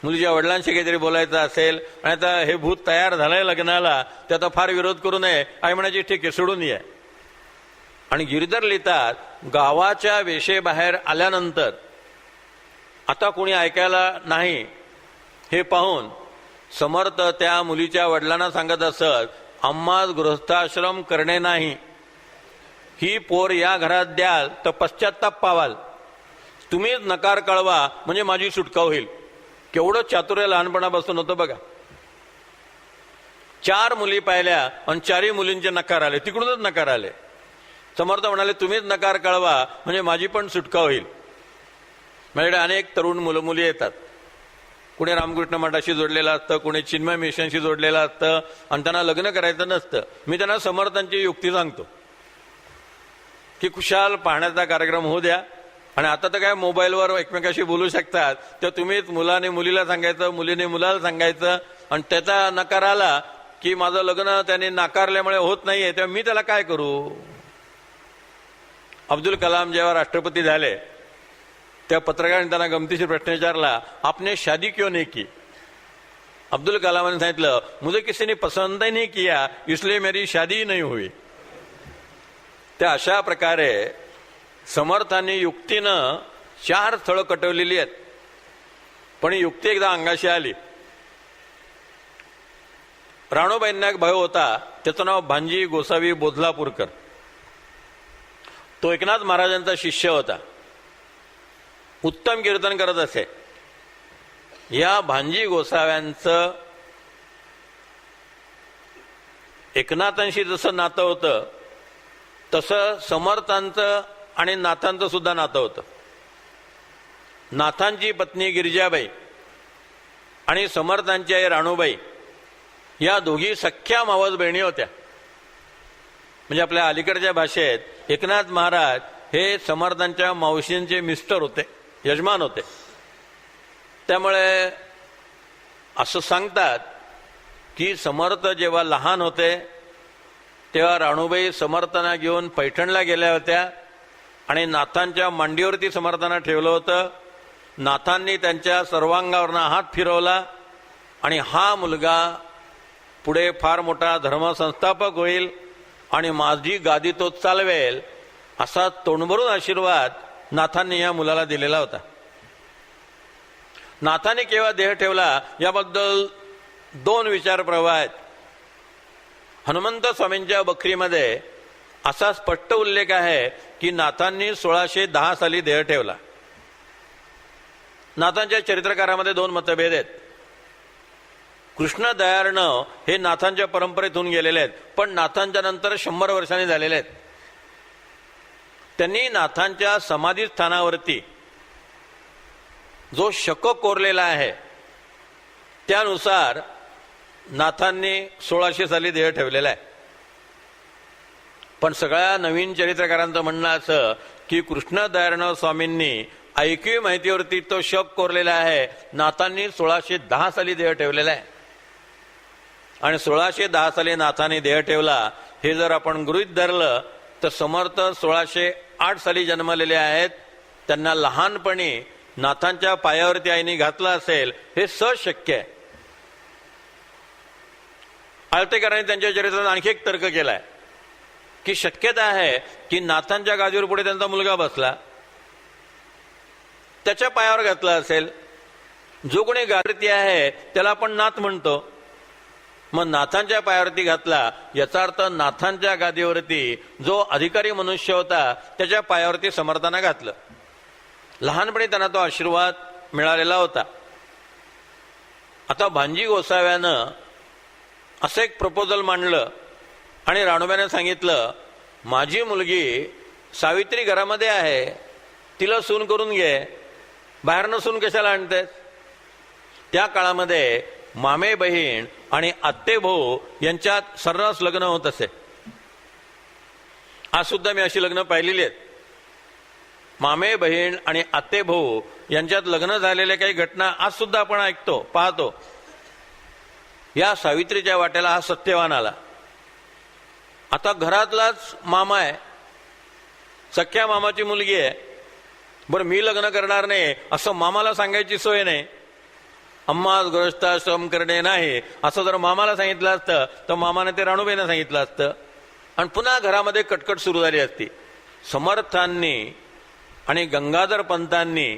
मुलीच्या वडिलांशी काहीतरी बोलायचं असेल आणि आता हे भूत तयार झालंय लग्नाला, ते आता फार विरोध करू नये. आई म्हणायची ठीक आहे सोडून ये. आणि गिरिधर लिहितात गावाच्या वेशेबाहेर आल्यानंतर आता कोणी ऐकायला नाही हे पाहून समर्थ त्या मुलीच्या वडिलांना सांगत असत, आम्हास गृहस्थाश्रम करणे नाही, ही पोर या घरात द्याल तर पश्चाताप पावाल, तुम्हीच नकार कळवा म्हणजे माझी सुटका होईल. केवढं चातुर्य लहानपणापासून होतं बघा. 4 मुली पाहिल्या आणि 4ही मुलींचे नकार आले, तिकडूनच नकार आले. समर्थ म्हणाले तुम्हीच नकार कळवा म्हणजे माझी पण सुटका होईल. माझ्याकडे अनेक तरुण मुलं मुली येतात. कुणी रामकृष्ण मठाशी जोडलेलं असतं, कुणी चिन्मय मिशनशी जोडलेलं असतं आणि त्यांना लग्न करायचं नसतं. मी त्यांना समर्थांची युक्ती सांगतो की खुशाल पाहण्याचा कार्यक्रम होऊ द्या, आणि आता तर काय मोबाईलवर एकमेकाशी बोलू शकतात, तर तुम्हीच मुलाने मुलीला सांगायचं, मुलीने मुलाला सांगायचं, आणि त्याचा नकार आला की माझं लग्न त्याने नाकारल्यामुळे होत नाहीये, तेव्हा मी त्याला काय करू? अब्दुल कलाम जेव्हा राष्ट्रपती झाले त्या पत्रकाराने त्यांना गमतीशीर प्रश्न विचारला, आपने शादी क्यों नहीं की? अब्दुल कलामाने सांगितलं, मुझे किसी ने पसंद ही नहीं किया इसलिए मेरी शादी नहीं हुई. त्या अशा प्रकारे समर्थांनी युक्तीनं 4 स्थळं कटवलेली आहेत, पण ही युक्ती एकदा अंगाशी आली. राणूबाईंना एक भाऊ होता, त्याचं नाव भांजी गोसावी बोधलापूरकर. तो एकनाथ महाराजांचा शिष्य होता, उत्तम कीर्तन करत असे. या भांजी गोसाव्यांचं एकनाथांशी जसं नातं होतं तसं समर्थांचं आणि नाथांचं सुद्धा नातं होतं. नाथांची पत्नी गिरिजाबाई आणि समर्थांची आई राणूबाई या दोघी सख्या मावस बहिणी होत्या. म्हणजे आपल्या अलीकडच्या भाषेत एकनाथ महाराज हे समर्थांच्या मावशींचे मिस्टर होते, यजमान होते. त्यामुळे असं सांगतात की समर्थ जेव्हा लहान होते तेव्हा राणूबाई समर्थांना घेऊन पैठणला गेल्या होत्या आणि नाथांच्या मांडीवरती समर्थांना ठेवलं होतं. नाथांनी त्यांच्या सर्वांगावरनं हात फिरवला आणि हा मुलगा पुढे फार मोठा धर्मसंस्थापक होईल आणि माझी गादी तो चालवेल, असा तोंडभरून आशीर्वाद नाथांनी या मुलाला दिलेला होता. नाथांनी केव्हा देह ठेवला याबद्दल 2 विचार प्रवाह आहेत. हनुमंत स्वामींच्या बखरीमध्ये असा स्पष्ट उल्लेख आहे की नाथांनी 1610 साली देह ठेवला. नाथांच्या चरित्रकारामध्ये 2 मतभेद आहेत. कृष्ण दयाळनं हे नाथांच्या परंपरेतून गेलेले आहेत, पण नाथांच्या नंतर 100 वर्षांनी झालेले आहेत. त्यांनी नाथांच्या समाधीस्थानावरती जो शक कोरलेला आहे त्यानुसार नाथांनी 1600 साली देह ठेवलेला आहे. पण सगळ्या नवीन चरित्रकारांचं म्हणणं असं की कृष्ण दयाळनं स्वामींनी ऐकीव माहितीवरती तो शक कोरलेला आहे. नाथांनी 1610 साली देह ठेवलेला आहे आणि 1610 साली नाथांनी देह ठेवला. हे जर आपण गृहीत धरलं तर समर्थ 1608 साली जन्मलेले आहेत. त्यांना लहानपणी नाथांच्या पायावरती आईने घातलं असेल हे सहज शक्य आहे. आळतेकरांनी त्यांच्या चरित्रात आणखी एक तर्क केलाय की शक्यता आहे की नाथांच्या गादीवर पुढे त्यांचा मुलगा बसला, त्याच्या पायावर घातला असेल. जो कोणी गादीवरती आहे त्याला आपण नाथ म्हणतो, मग नाथांच्या पायावरती घातला याचा अर्थ नाथांच्या गादीवरती जो अधिकारी मनुष्य होता त्याच्या पायावरती समर्थांना घातलं. लहानपणी त्यांना तो आशीर्वाद मिळालेला होता. आता भांजी गोसाव्यानं असं एक प्रपोजल मांडलं आणि राणूबाईने सांगितलं, माझी मुलगी सावित्री घरामध्ये आहे, तिला सून करून घे, बाहेरनं सून कशाला आणतेस? त्या काळामध्ये मामे बहीण आणि आत्ते भाऊ यांच्यात सर्रास लग्न होत असे. आज सुद्धा मी अशी लग्न पाहिलेली आहेत. मामे बहीण आणि आत्ते भाऊ यांच्यात लग्न झालेल्या काही घटना आज सुद्धा आपण ऐकतो, पाहतो. या सावित्रीच्या वाट्याला हा सत्यवान आला. आता घरातलाच मामा आहे, सख्या मामाची मुलगी आहे. बरं, मी लग्न करणार नाही असं मामाला सांगायची सोय नाही. अम्मा गृहस्थाश्रम करणे नाही असं जर मामाला सांगितलं असतं तर मामाने ते राणूबाईंना सांगितलं असतं आणि पुन्हा घरामध्ये कटकट सुरू झाली असती. समर्थांनी आणि गंगाधर पंतांनी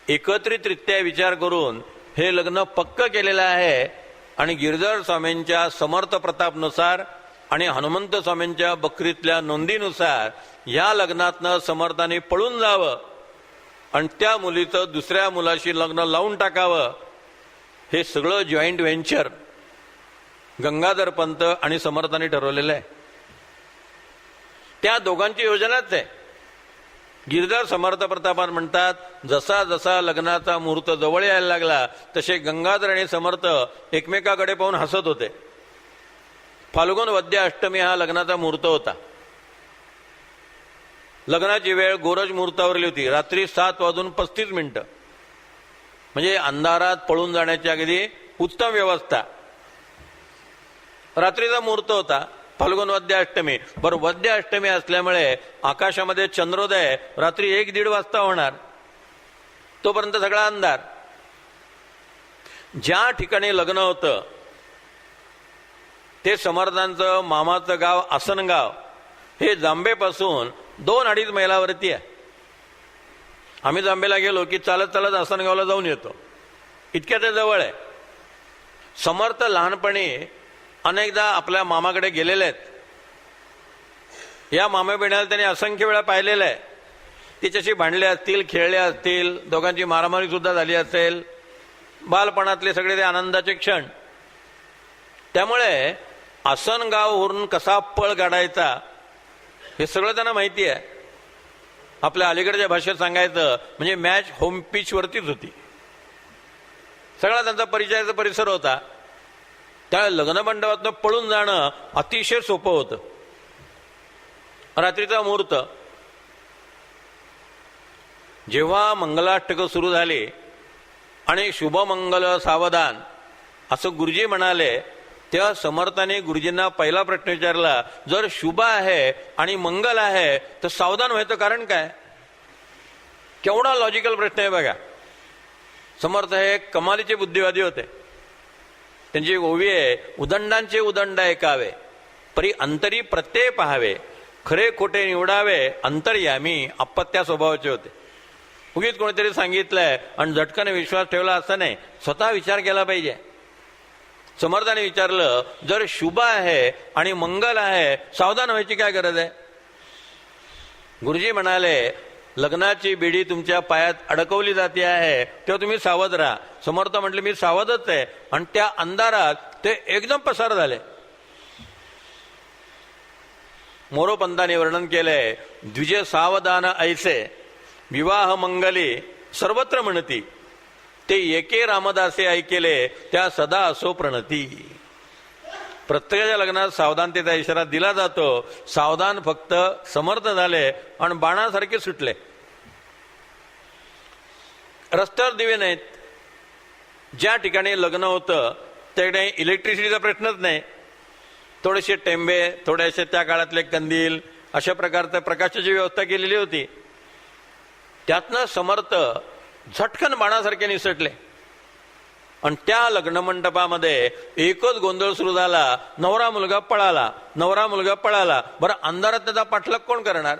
एकत्रितरित्या विचार करून हे लग्न पक्क केलेलं आहे आणि गिरधर स्वामींच्या समर्थ प्रतापनुसार आणि हनुमंत स्वामींच्या बकरीतल्या नोंदीनुसार या लग्नातनं समर्थांनी पळून जावं आणि त्या मुलीचं दुसऱ्या मुलाशी लग्न लावून टाकावं. हे सगळं जॉईंट व्हेंचर गंगाधर पंत आणि समर्थांनी ठरवलेलं आहे. त्या दोघांची योजनाच आहे. गिरधर समर्थ प्रतापन म्हणतात, जसा जसा लग्नाचा मुहूर्त जवळ यायला लागला तसे गंगाधर आणि समर्थ एकमेकाकडे पाहून हसत होते. फाल्गुन वद्य अष्टमी हा लग्नाचा मुहूर्त होता. लग्नाची वेळ गोरज मुहूर्तावरली होती, रात्री 7:35 म्हणजे अंधारात पळून जाण्याची अगदी उत्तम व्यवस्था. रात्रीचा मुहूर्त होता, फाल्गुन वद्य अष्टमी. बरं, वद्य अष्टमी असल्यामुळे आकाशामध्ये चंद्रोदय रात्री 1-1:30 वाजता होणार, तोपर्यंत सगळा अंधार. ज्या ठिकाणी लग्न होतं ते समर्थांचं मामाचं गाव आसनगाव हे जांभेपासून 2-2.5 मैलावरती आहे. आम्ही जांभेला गेलो की चालत चालत आसनगावला जाऊन येतो, इतक्या ते जवळ आहे. समर्थ लहानपणी अनेकदा आपल्या मामाकडे गेलेले आहेत. या मामा बहिणीला त्यांनी असंख्य वेळा पाहिलेलं आहे. तिच्याशी भांडले असतील, खेळले असतील, दोघांची मारामारी सुद्धा झाली असेल, बालपणातले सगळे ते आनंदाचे क्षण. त्यामुळे आसनगाववरून कसा पळ काढायचा हे सगळं त्यांना माहिती आहे. आपल्या अलीकडच्या भाषेत सांगायचं म्हणजे मॅच होम पिच वरतीच होती. सगळा त्यांचा परिचयाचा परिसर होता. त्या लग्न मंडपातनं पळून जाणं अतिशय सोपं होतं. रात्रीचा मुहूर्त, जेव्हा मंगलाष्टकं सुरू झाली आणि शुभमंगल सावधान असं गुरुजी म्हणाले, तेव्हा समर्थाने गुरुजींना पहिला प्रश्न विचारला, जर शुभ आहे आणि मंगल आहे तर सावधान व्हायचं कारण काय? केवढा लॉजिकल प्रश्न आहे बघा. समर्थ हे कमालीचे बुद्धिवादी होते. त्यांची ओवी आहे, उदंडांचे उदंड ऐकावे, परी अंतरी प्रत्यय पहावे, खरे खोटे निवडावे, अंतर्यामी अपत्या स्वभावाचे होते. उगीच कोणीतरी सांगितलंय आणि झटकन विश्वास ठेवला असं नाही, स्वतः विचार केला पाहिजे. समर्थाने विचारलं, जर शुभ आहे आणि मंगल आहे सावधान व्हायची काय गरज आहे? गुरुजी म्हणाले, लग्नाची बेडी तुमच्या पायात अडकवली जाते आहे तेव्हा तुम्ही सावध राहा. समर्थ म्हटले, मी सावधच आहे. आणि त्या अंधारात ते एकदम पसार झाले. मोरोपंतांनी वर्णन केलंय, द्विज सावधान ऐसे विवाह मंगली सर्वत्र म्हणती, ते एके रामदासे ऐकेले त्या सदा असो प्रणती. प्रत्येकाच्या लग्नात सावधानतेचा इशारा दिला जातो. सावधान फक्त समर्थ झाले आणि बाणासारखे सुटले. रस्त्यावर दिवे नाहीत. ज्या ठिकाणी लग्न होतं त्या ठिकाणी इलेक्ट्रिसिटीचा प्रश्नच नाही. थोडेसे टेंबे, थोडेसे त्या काळातले कंदील, अशा प्रकारच्या प्रकाशाची व्यवस्था केलेली होती. त्यातनं समर्थ झटकन बाणासारखे निसटले. आणि त्या लग्न मंडपामध्ये एकच गोंधळ सुरू झाला, नवरा मुलगा पळाला, नवरा मुलगा पळाला. बरं, अंधारात त्याचा पाठलाग कोण करणार?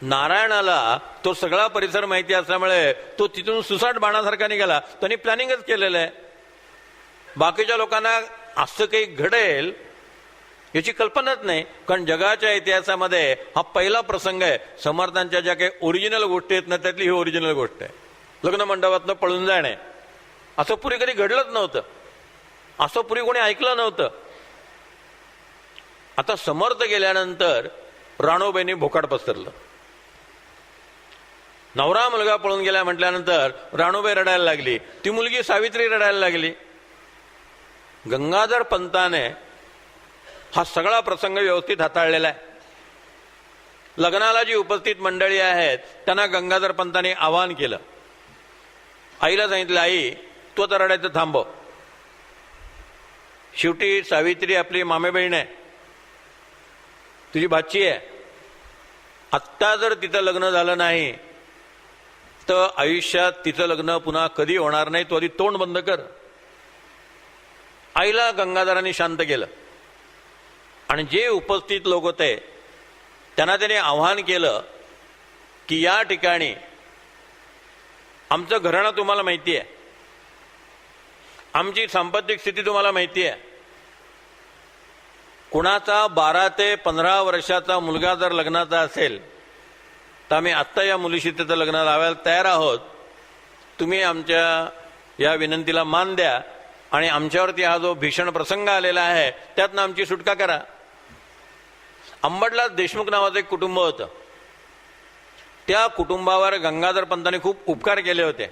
नारायणाला तो सगळा परिसर माहिती असल्यामुळे तो तिथून सुसाट बाणासारखा निघाला. त्यांनी प्लॅनिंगच केलेलं आहे. बाकीच्या लोकांना असं काही घडेल याची कल्पनाच नाही, कारण जगाच्या इतिहासामध्ये हा पहिला प्रसंग आहे. समर्थांच्या ज्या काही ओरिजिनल गोष्टी आहेत ना, त्यातली ही ओरिजिनल गोष्ट आहे. लग्न मंडपातनं पळून जाणे असं पुढे कधी घडलंच नव्हतं, असं पुढे कोणी ऐकलं नव्हतं. आता समर्थ गेल्यानंतर राणूबाईंनी भोकाड पसरलं. नवरा मुलगा पळून गेला म्हटल्यानंतर राणूबाई रडायला लागली, ती मुलगी सावित्री रडायला लागली. गंगाधर पंताने हा सगळा प्रसंग व्यवस्थित हाताळलेला आहे. लग्नाला जी उपस्थित मंडळी आहेत त्यांना गंगाधर पंतांनी आवाहन केलं. आईला सांगितलं, आई तू आता रडायचं थांबव. शेवटी सावित्री आपली मामे बहीण आहे, तुझी भाची आहे. आत्ता जर तिचं लग्न झालं नाही तर आयुष्यात तिचं लग्न पुन्हा कधी होणार नाही. तू आधी तोंड बंद कर. आईला गंगाधरांनी शांत केलं आणि जे उपस्थित लोक होते त्यांना त्याने आवाहन केलं की या ठिकाणी आमचं घराणं तुम्हाला माहिती आहे, आमची सांपत्तिक स्थिती तुम्हाला माहिती आहे. कुणाचा 12 ते 15 वर्षाचा मुलगा जर लग्नाचा असेल तर आम्ही आत्ता या मुलीशी त्याचं लग्न लावायला तयार आहोत. तुम्ही आमच्या या विनंतीला मान द्या आणि आमच्यावरती हा जो भीषण प्रसंग आलेला आहे त्यातनं आमची सुटका करा. अंबडला देशमुख नावाचं एक कुटुंब होतं. त्या कुटुंबावर गंगाधर पंतांनी खूप उपकार केले होते.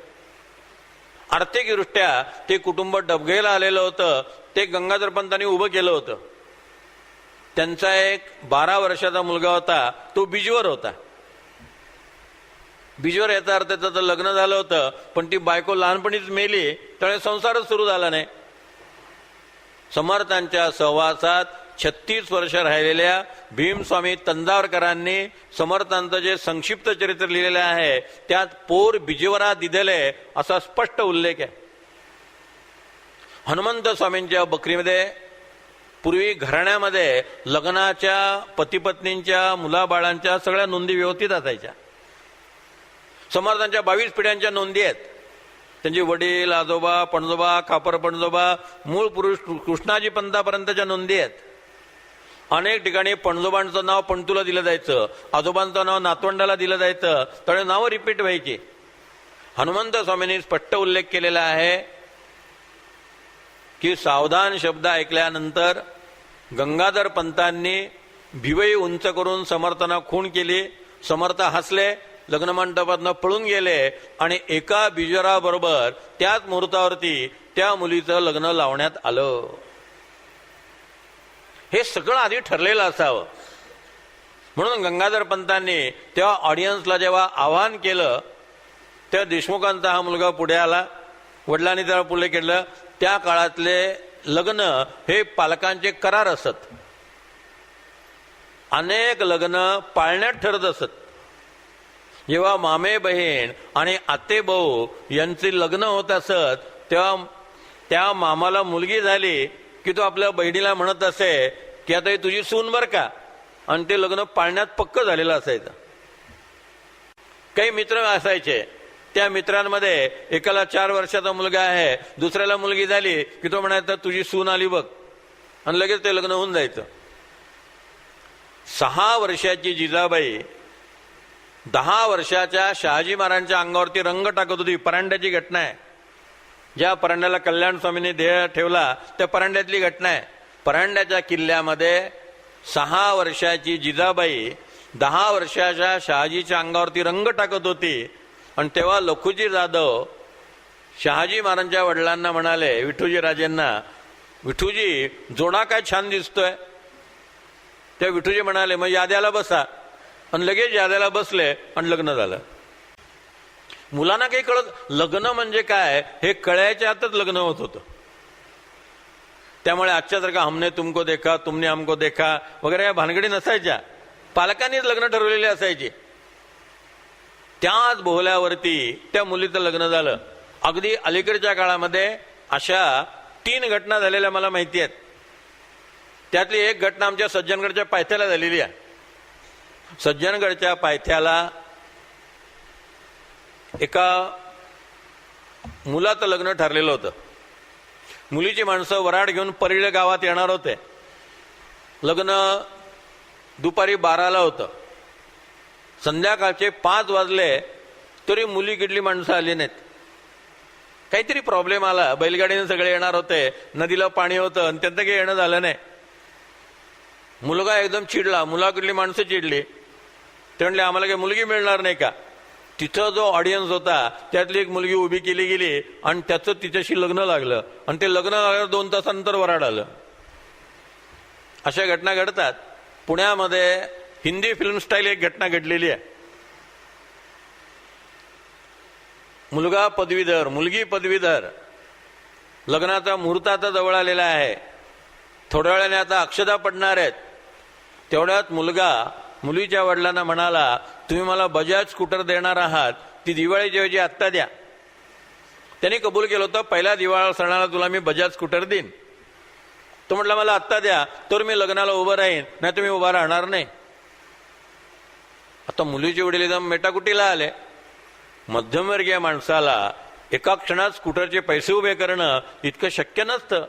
आर्थिकदृष्ट्या ते कुटुंब डबघाईला आलेलं होतं. ते गंगाधर पंतांनी उभं केलं होतं. त्यांचा एक 12 वर्षाचा मुलगा होता, तो बीजवर होता. बीजवर याचा अर्थ त्याचं लग्न झालं होतं, पण ती बायको लहानपणीच मेली, त्यामुळे संसारच सुरू झाला नाही. समर्थांच्या सहवासात 36 वर्ष राहिलेल्या भीमस्वामी तंजावरकरांनी समर्थांचं जे संक्षिप्त चरित्र लिहिलेलं आहे त्यात पोर बिजवरा दिलेले असा स्पष्ट उल्लेख आहे. हनुमंत स्वामींच्या बकरीमध्ये पूर्वी घराण्यामध्ये लग्नाच्या पतीपत्नींच्या मुलाबाळांच्या सगळ्या नोंदी व्यवस्थित असायच्या. समर्थांच्या 22 पिढ्यांच्या नोंदी आहेत. त्यांचे वडील, आजोबा, पणजोबा, खापर पणजोबा, मूळ पुरुष कृष्णाजी पंतापर्यंतच्या नोंदी आहेत. अनेक ठिकाणी पणजोबांचं नाव पणतूला दिलं जायचं, आजोबांचं नाव नातवंडाला दिलं जायचं, त्यामुळे नावं रिपीट व्हायची. हनुमंत स्वामींनी स्पष्ट उल्लेख केलेला आहे की सावधान शब्द ऐकल्यानंतर गंगाधर पंतांनी भिवई उंच करून समर्थांना खूण केली. समर्थ हसले, लग्नमंडपातनं पळून गेले आणि एका बिजवराबरोबर त्याच मुहूर्तावरती त्या मुलीचं लग्न लावण्यात आलं. हे सगळं आधी ठरलेलं असावं. म्हणून गंगाधर पंतांनी तेव्हा ऑडियन्सला जेव्हा आवाहन केलं तेव्हा देशमुखांचा हा मुलगा पुढे आला, वडिलांनी त्याला पुढे केलं. त्या काळातले लग्न हे पालकांचे करार असत. अनेक लग्न पाळण्यात ठरत असत. जेव्हा मामे बहीण आणि आते भाऊ यांचे लग्न होत असत तेव्हा त्या मामाला मुलगी झाली की तो आपल्या बहिणीला म्हणत असे की आता ही तुझी सून बर का, आणि ते लग्न पाळण्यात पक्क झालेलं असायचं. काही मित्र असायचे, त्या मित्रांमध्ये एकाला 4 वर्षाचा मुलगा आहे, दुसऱ्याला मुलगी झाली की तो म्हणायचा तुझी सून आली बघ, आणि लगेच ते लग्न होऊन जायचं. 6 वर्षाची जिजाबाई 10 वर्षाच्या शहाजी महाराजांच्या अंगावरती रंग टाकत होती. परांड्याची घटना आहे. ज्या परांड्याला कल्याण स्वामींनी देह ठेवला त्या परांड्यातली घटना आहे. परांड्याच्या किल्ल्यामध्ये 6 वर्षाची जिजाबाई 10 वर्षाच्या शहाजीच्या अंगावरती रंग टाकत होती. आणि तेव्हा लखुजी जाधव शहाजी महाराजांच्या वडिलांना म्हणाले, विठूजी राजेंना, विठूजी जोडा काय छान दिसतोय. त्या विठूजी म्हणाले मग याद्याला बसा, आणि लगेच याद्याला बसले आणि लग्न झालं. मुलांना काही कळत, लग्न म्हणजे काय हे कळायच्या आतच लग्न होत होतं. त्यामुळे आजच्यासारखा हमने तुमको देखा, तुमने हमको देखा वगैरे या भानगडी नसायच्या. पालकांनीच लग्न ठरवलेले असायचे. त्याच बोहल्यावरती त्या मुलीचं लग्न झालं. अगदी अलीकडच्या काळामध्ये अशा 3 घटना झालेल्या मला माहिती आहेत. त्यातली एक घटना आमच्या सज्जनगडच्या पायथ्याला झालेली आहे. सज्जनगडच्या पायथ्याला एका मुलाचं लग्न ठरलेलं होतं. मुलीची माणसं वराड घेऊन परिळ गावात येणार होते. लग्न दुपारी 12ला होतं. संध्याकाळचे 5 वाजले तरी मुली किडली माणसं आली नाहीत. काहीतरी प्रॉब्लेम आला. बैलगाडीने सगळे येणार होते, नदीला पाणी होतं आणि त्यांचं काही येणं झालं नाही. मुलगा एकदम चिडला, मुलाकडली माणसं चिडली. ते म्हणले आम्हाला काही मुलगी मिळणार नाही का. तिथं जो ऑडियन्स होता त्यातली एक मुलगी उभी केली गेली आणि त्याचं तिच्याशी लग्न लागलं. आणि ते लग्न लागलं 2 तासानंतर वराड आलं. अशा घटना घडतात. पुण्यामध्ये हिंदी फिल्म स्टाईल एक घटना घडलेली आहे. मुलगा पदवीधर, मुलगी पदवीधर, लग्नाचा मुहूर्त आता जवळ आलेला आहे. थोड्या वेळाने आता अक्षता पडणार आहेत. तेवढ्यात मुलगा मुलीच्या वडिलांना म्हणाला, तुम्ही मला बजाज स्कूटर देणार आहात, ती दिवाळीच्या ऐवजी आत्ता द्या. त्यांनी कबूल केलं होतं, पहिल्या दिवाळी सणाला तुला मी बजाज स्कूटर देईन. तो म्हटला मला आत्ता द्या, तर मी लग्नाला उभं राहीन, नाही तुम्ही उभा राहणार नाही. आता मुलीचे वडील एकदम मेटाकुटीला आले. मध्यमवर्गीय माणसाला एका क्षणात स्कूटरचे पैसे उभे करणं इतकं शक्य नसतं.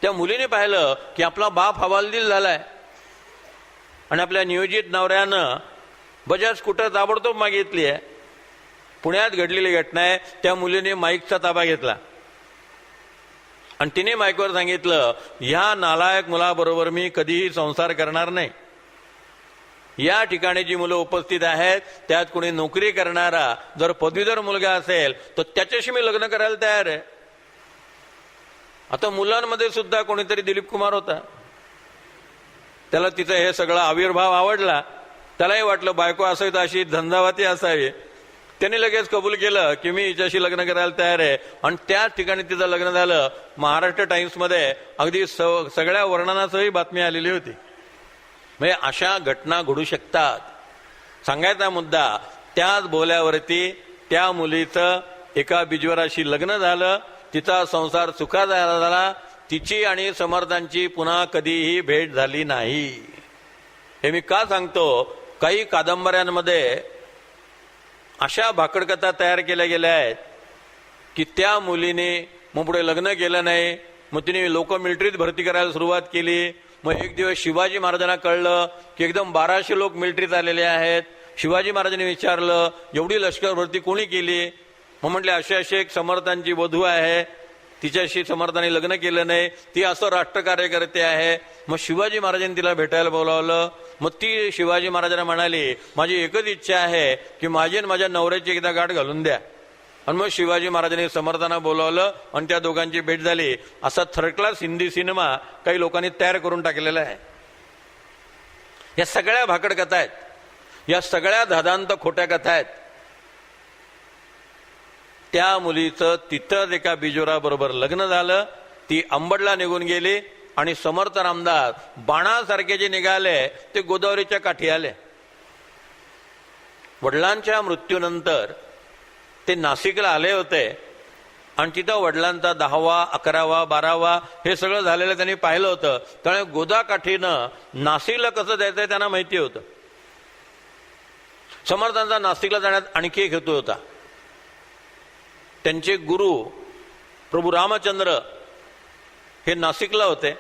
त्या मुलीने पाहिलं की आपला बाप हवालदिल झालाय आणि आपल्या नियोजित नवऱ्यानं बजाज स्कूटर ताबडतोब मागितली आहे. पुण्यात घडलेली घटना आहे. त्या मुलीने माईकचा ताबा घेतला आणि तिने माईकवर सांगितलं, ह्या नालायक मुलाबरोबर मी कधीही संसार करणार नाही. या ठिकाणी जी मुलं उपस्थित आहेत त्यात कोणी नोकरी करणारा जर पदवीधर मुलगा असेल तर त्याच्याशी मी लग्न करायला तयार आहे. आता मुलांमध्ये सुद्धा कोणीतरी दिलीप कुमार होता. त्याला तिचं हे सगळं आविर्भाव आवडला. त्यालाही वाटलं बायको असावी तर अशी झंझावाती असावी. त्यांनी लगेच कबूल केलं की मी हिच्याशी लग्न करायला तयार आहे. आणि त्याच ठिकाणी तिचं लग्न झालं. महाराष्ट्र टाइम्समध्ये अगदी सगळ्या वर्णनासही बातमी आलेली होती. म्हणजे अशा घटना घडू शकतात. सांगायचा मुद्दा, त्याच बोल्यावरती त्या मुलीचं एका बिजवराशी लग्न झालं. तिचा संसार सुखाचा झाला. तिची आणि समर्थांची पुन्हा कधीही भेट झाली नाही. हे मी का सांगतो, काही कादंबऱ्यांमध्ये अशा भाकडकथा तयार केल्या गेल्या आहेत की त्या मुलीने मग पुढे लग्न केलं नाही, मग तिने लोक मिलिटरीत भरती करायला सुरुवात केली. मग एक दिवस शिवाजी महाराजांना कळलं की एकदम 1200 लोक मिलिटरीत आलेले आहेत. शिवाजी महाराजांनी विचारलं एवढी लष्कर भरती कोणी केली? मग म्हटले असे असे एक समर्थांची वधू आहे, तिच्याशी समर्थांनी लग्न केलं नाही, ती असं राष्ट्रकार्यकर्ते आहे. मग शिवाजी महाराजांनी तिला भेटायला बोलावलं. मग ती शिवाजी महाराजांना म्हणाली माझी एकच इच्छा आहे की माझी आणि माझ्या नवऱ्याची एकदा गाठ घालून द्या. आणि मग शिवाजी महाराजांनी समर्थांना बोलावलं आणि त्या दोघांची भेट झाली. असा थर्ड क्लास हिंदी सिनेमा काही लोकांनी तयार करून टाकलेला आहे. या सगळ्या भाकड कथा आहेत, या सगळ्या धादांत खोट्या कथा आहेत. त्या मुलीचं तिथंच एका बिजोराबरोबर लग्न झालं. ती अंबडला निघून गेली आणि समर्थ रामदास बाणासारखे जे निघाले ते गोदावरीच्या काठी आले. वडिलांच्या मृत्यूनंतर ते नाशिकला आले होते आणि तिथं वडिलांचा 10वा 11वा 12वा हे सगळं झालेलं त्यांनी पाहिलं होतं. त्यामुळे गोदाकाठीनं नाशिकला कसं जायचंय त्यांना माहिती होतं. समर्थांचा नाशिकला जाण्यात आणखी एक हेतू होता. त्यांचे गुरु प्रभू रामचंद्र हे नाशिकला होते.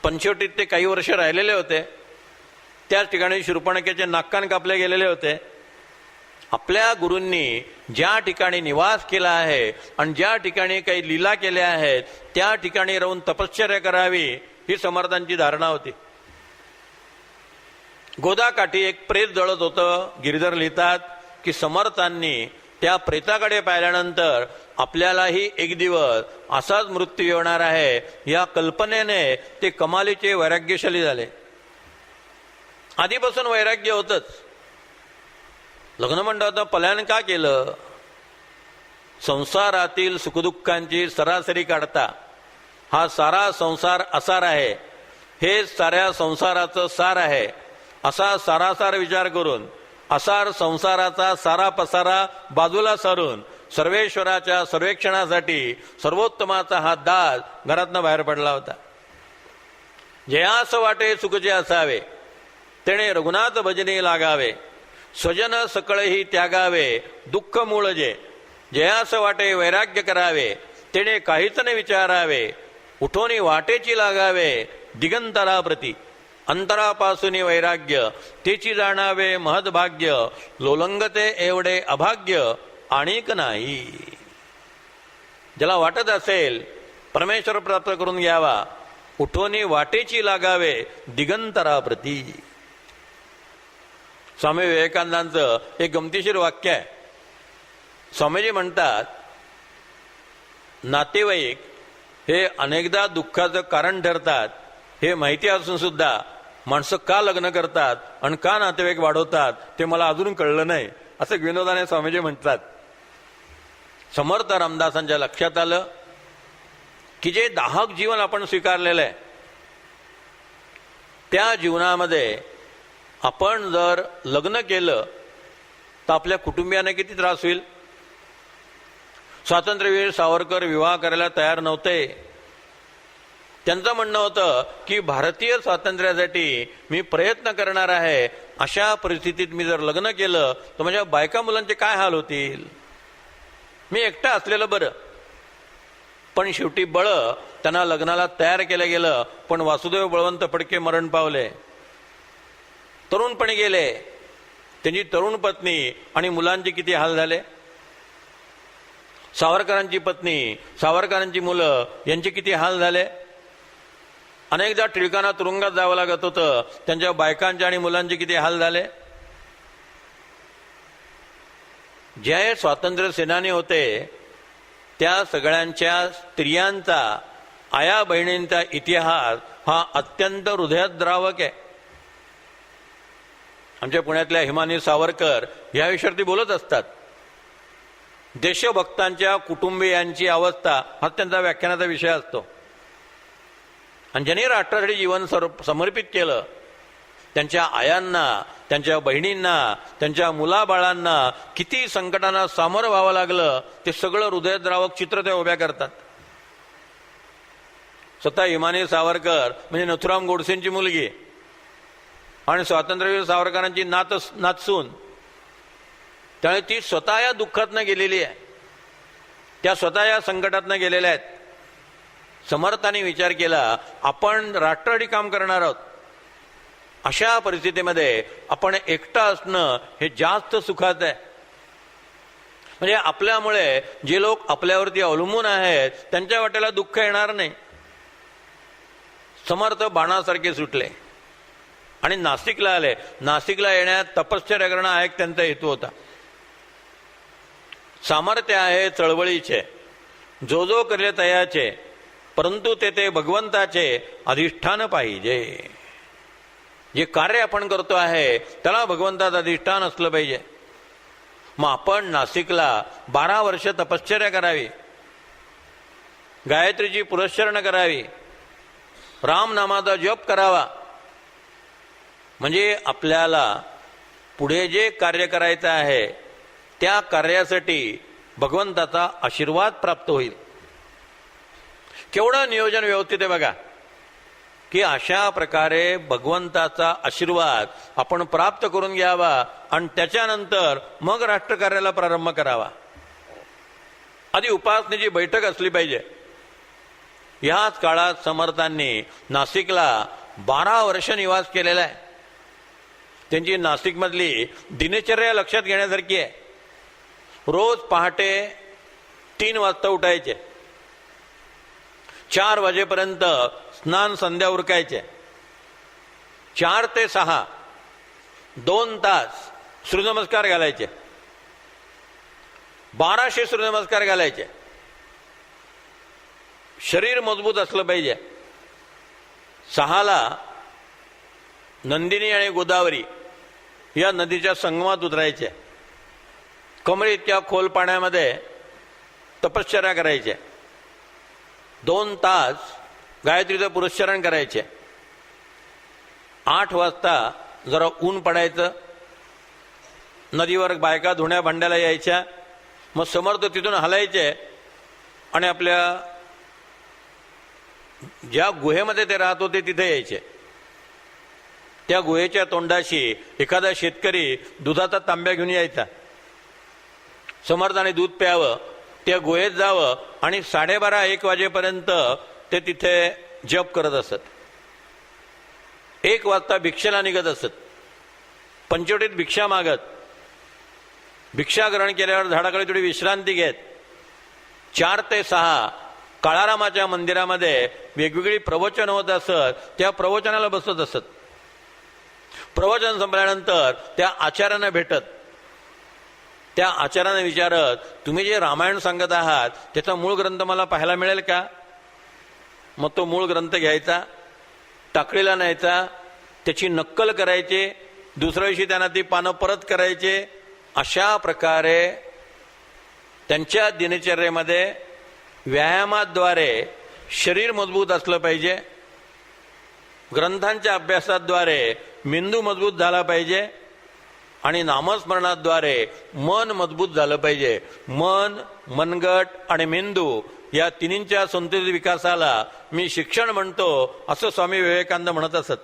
पंचवटीत ते काही वर्ष राहिलेले होते. त्याच ठिकाणी शूर्पणखेचे नाककान कापले गेलेले होते. आपल्या गुरूंनी ज्या ठिकाणी निवास केला आहे आणि ज्या ठिकाणी काही लीला केल्या आहेत त्या ठिकाणी राहून तपश्चर्या करावी ही समर्थांची धारणा होती. गोदाकाठी एक प्रेत जळत होतं. गिरिधर लिहितात की समर्थांनी त्या प्रेताकडे पाहिल्यानंतर आपल्यालाही एक दिवस असाच मृत्यू येणार आहे या कल्पनेने ते कमालीचे वैराग्यशाली झाले. आधीपासून वैराग्य होतच. लग्न मंडपात पलायन का केलं? संसारातील सुखदुःखांची सरासरी काढता हा सारा संसार असार आहे, हे साऱ्या संसाराचं सार आहे असा सारासार विचार करून असार संसाराचा सारा पसारा बाजूला सारून सर्वेश्वराच्या सर्वेक्षणासाठी सर्वोत्तमाचा हा दास घरातनं बाहेर पडला होता. जयास वाटे सुखचे असावे तेणे रघुनाथ भजनी लागावे, स्वजन सकळही त्यागावे दुःख मूळ जे. जयास वाटे वैराग्य करावे तेणे काहीच न विचारावे, उठोनी वाटेची लागावे दिगंतरा प्रती. अंतरापासून वैराग्य तेची जाणावे महद्भाग्य, लोलंगते एवढे अभाग्य आणिक नाही. ज्याला वाटत असेल परमेश्वर प्राप्त करून घ्यावा, उठोनी वाटेची लागावे दिगंतराप्रती. स्वामी विवेकानंदांचं एक गमतीशीर वाक्य आहे. स्वामीजी म्हणतात नातेवाईक हे अनेकदा दुःखाचं कारण ठरतात हे माहिती असून सुद्धा माणसं का लग्न करतात आणि का नातेवाईक वाढवतात ते मला अजून कळलं नाही असं विनोदाने स्वामीजी म्हणतात. समर्थ रामदासांच्या लक्षात आलं की जे दाहक जीवन आपण स्वीकारलेलं आहे त्या जीवनामध्ये आपण जर लग्न केलं तर आपल्या कुटुंबियांना किती त्रास होईल. स्वातंत्र्यवीर सावरकर विवाह करायला तयार नव्हते. त्यांचं म्हणणं होतं की भारतीय स्वातंत्र्यासाठी मी प्रयत्न करणार आहे, अशा परिस्थितीत मी जर लग्न केलं तर माझ्या बायका मुलांचे काय हाल होतील. मी एकटा असलेलं बरं. पण शेवटी बळ त्यांना लग्नाला तयार केलं गेलं. पण वासुदेव बळवंत फडके मरण पावले, तरुणपणी गेले. त्यांची तरुण पत्नी आणि मुलांचे किती हाल झाले. सावरकरांची पत्नी सावरकरांची मुलं यांचे किती हाल झाले. अनेकदा टिळकांना तुरुंगात जावं लागत होतं, त्यांच्या बायकांचे आणि मुलांचे किती हाल झाले. जे स्वातंत्र्य सेनानी होते त्या सगळ्यांच्या स्त्रियांचा आया बहिणींचा इतिहास हा अत्यंत हृदयद्रावक आहे. आमच्या पुण्यातल्या हिमानी सावरकर या विषयावर ती बोलत असतात. देशभक्तांच्या कुटुंबियांची अवस्था हा त्यांचा व्याख्यानाचा विषय असतो. आणि ज्यांनी राष्ट्रासाठी जीवन समर्पित केलं, त्यांच्या आयांना, त्यांच्या बहिणींना, त्यांच्या मुलाबाळांना किती संकटांना सामोरं व्हावं लागलं, ते सगळं हृदयद्रावक चित्र ते उभ्या करतात. स्वतः हिमानी सावरकर म्हणजे नथुराम गोडसेंची मुलगी आणि स्वातंत्र्यवीर सावरकरांची नातसून. त्यामुळे ती स्वतः या दुःखातनं गेलेली आहे, त्या स्वतः या संकटातनं गेलेल्या आहेत. समर्थांनी विचार केला, आपण राष्ट्रासाठी काम करणार आहोत, अशा परिस्थितीमध्ये आपण एकटा असणं हे जास्त सुखाचं आहे. म्हणजे आपल्यामुळे जे लोक आपल्यावरती अवलंबून आहेत त्यांच्या वाट्याला दुःख येणार नाही. समर्थ बाणासारखे सुटले आणि नाशिकला आले. नाशिकला येण्यात तपश्चर्या करणं हा एक त्यांचा हेतू होता. सामर्थ्य आहे चळवळीचे, जो जो करले तयाचे, परंतु ते भगवंताचे अधिष्ठान पाहिजे. जे कार्य आपण करतो आहे त्याला भगवंताचं अधिष्ठान असलं पाहिजे. मग आपण नाशिकला 12 वर्ष तपश्चर्या करावी, गायत्रीची पुरस्चरण करावी, रामनामाचा जप करावा. म्हणजे आपल्याला पुढे जे कार्य करायचं आहे त्या कार्यासाठी भगवंताचा आशीर्वाद प्राप्त होईल. केवढं नियोजन व्यवस्थित आहे बघा, की अशा प्रकारे भगवंताचा आशीर्वाद आपण प्राप्त करून घ्यावा आणि त्याच्यानंतर मग राष्ट्रकार्याला प्रारंभ करावा. आधी उपासनेची बैठक असली पाहिजे. ह्याच काळात समर्थांनी नाशिकला 12 वर्ष निवास केलेला आहे. त्यांची नाशिकमधली दिनचर्या लक्षात घेण्यासारखी आहे. रोज पहाटे 3 वाजता उठायचे, 4 वाजेपर्यंत स्नान संध्या उरकायचे, 4 ते 6 2 तास सूर्यनमस्कार घालायचे, 1200 सूर्यनमस्कार घालायचे. शरीर मजबूत असलं पाहिजे. 6ला नंदिनी आणि गोदावरी या नदीच्या संगमात उतरायचे. कमरे इतक्या खोल पाण्यामध्ये तपश्चर्या करायचे. 2 तास गायत्रीचं पुरस्चरण करायचे. 8 वाजता जरा ऊन पडायचं, नदीवर बायका धुण्या भांड्याला यायच्या. मग समर्थ तिथून हलायचे आणि आपल्या ज्या गुहेमध्ये ते राहत होते तिथे यायचे. त्या गुहेच्या तोंडाशी एखादा शेतकरी दुधाचा तांब्या घेऊन यायचा. समर्थाने दूध प्यावं, त्या गुहेत जावं आणि 12:30-1 वाजेपर्यंत ते तिथे जप करत असत. 1 वाजता भिक्षेला निघत असत. पंचवटीत भिक्षा मागत, भिक्षा ग्रहण केल्यावर झाडाकडे थोडी विश्रांती घेत 4 ते 6 काळारामाच्या मंदिरामध्ये वेगवेगळी प्रवचन होत असत. त्या प्रवचनाला बसत असत. प्रवचन संपल्यानंतर त्या आचार्यांना भेटत, त्या आचार्यांना विचारत, तुम्ही जे रामायण सांगत आहात त्याचा मूळ ग्रंथ मला पाहायला मिळेल का? मग तो मूळ ग्रंथ घ्यायचा, टाकळीला न्यायचा, त्याची नक्कल करायची, दुसऱ्या दिवशी त्यांना ती पानं परत करायचे. अशा प्रकारे त्यांच्या दिनचर्येमध्ये व्यायामाद्वारे शरीर मजबूत असलं पाहिजे, ग्रंथांच्या अभ्यासाद्वारे मेंदू मजबूत झाला पाहिजे आणि नामस्मरणाद्वारे मन मजबूत झालं पाहिजे. मन, मनगट आणि मेंदू या तिन्हींच्या संतुलित विकासाला मी शिक्षण म्हणतो, असं स्वामी विवेकानंद म्हणत असत.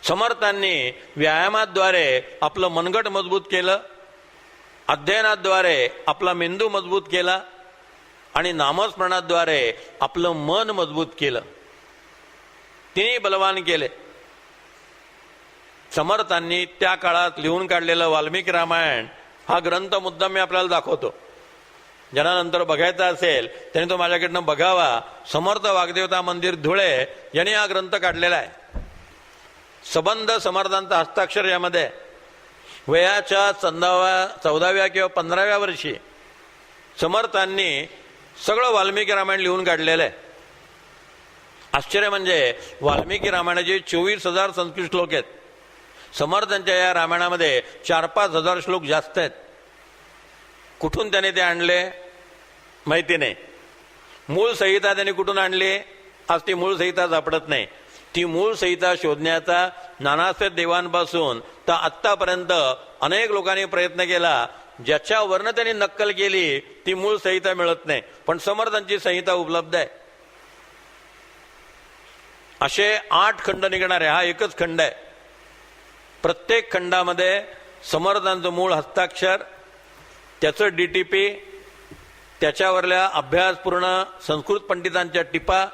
समर्थांनी व्यायामाद्वारे आपलं मनगट मजबूत केलं, अध्ययनाद्वारे आपला मेंदू मजबूत केला आणि नामस्मरणाद्वारे आपलं मन मजबूत केलं. तिन्ही बलवान केले. समर्थांनी त्या काळात लिहून काढलेलं वाल्मिकी रामायण हा ग्रंथ मुद्दाम मी आपल्याला दाखवतो. ज्यांना नंतर बघायचा असेल त्यांनी तो माझ्याकडनं बघावा. समर्थ वाग्देवता मंदिर धुळे यांनी हा ग्रंथ काढलेला आहे. सबंध समर्थांचा हस्ताक्षर यामध्ये. वयाच्या 14व्या किंवा 15व्या वर्षी समर्थांनी सगळं वाल्मिकी रामायण लिहून काढलेलं आहे. आश्चर्य म्हणजे वाल्मिकी रामायणाचे 24,000 संस्कृत श्लोक आहेत. समर्थांच्या या रामायणामध्ये 4-5 हजार श्लोक जास्त आहेत. कुठून त्याने ते आणले माहिती नाही. मूळ संहिता त्यांनी कुठून आणली, आज ती मूळ संहिता सापडत नाही. ती मूळ संहिता शोधण्याचा नानासाहेब देवांपासून तर आत्तापर्यंत अनेक लोकांनी प्रयत्न केला. ज्याच्यावरनं त्यांनी नक्कल केली ती मूळ संहिता मिळत नाही, पण समर्थांची संहिता उपलब्ध आहे. असे 8 खंड निघणारे, हा एकच खंड आहे. प्रत्येक खंडामध्ये समर्थांचं मूळ हस्ताक्षर, त्याचं DTP, त्याच्यावरल्या अभ्यासपूर्ण संस्कृत पंडितांच्या टिपा,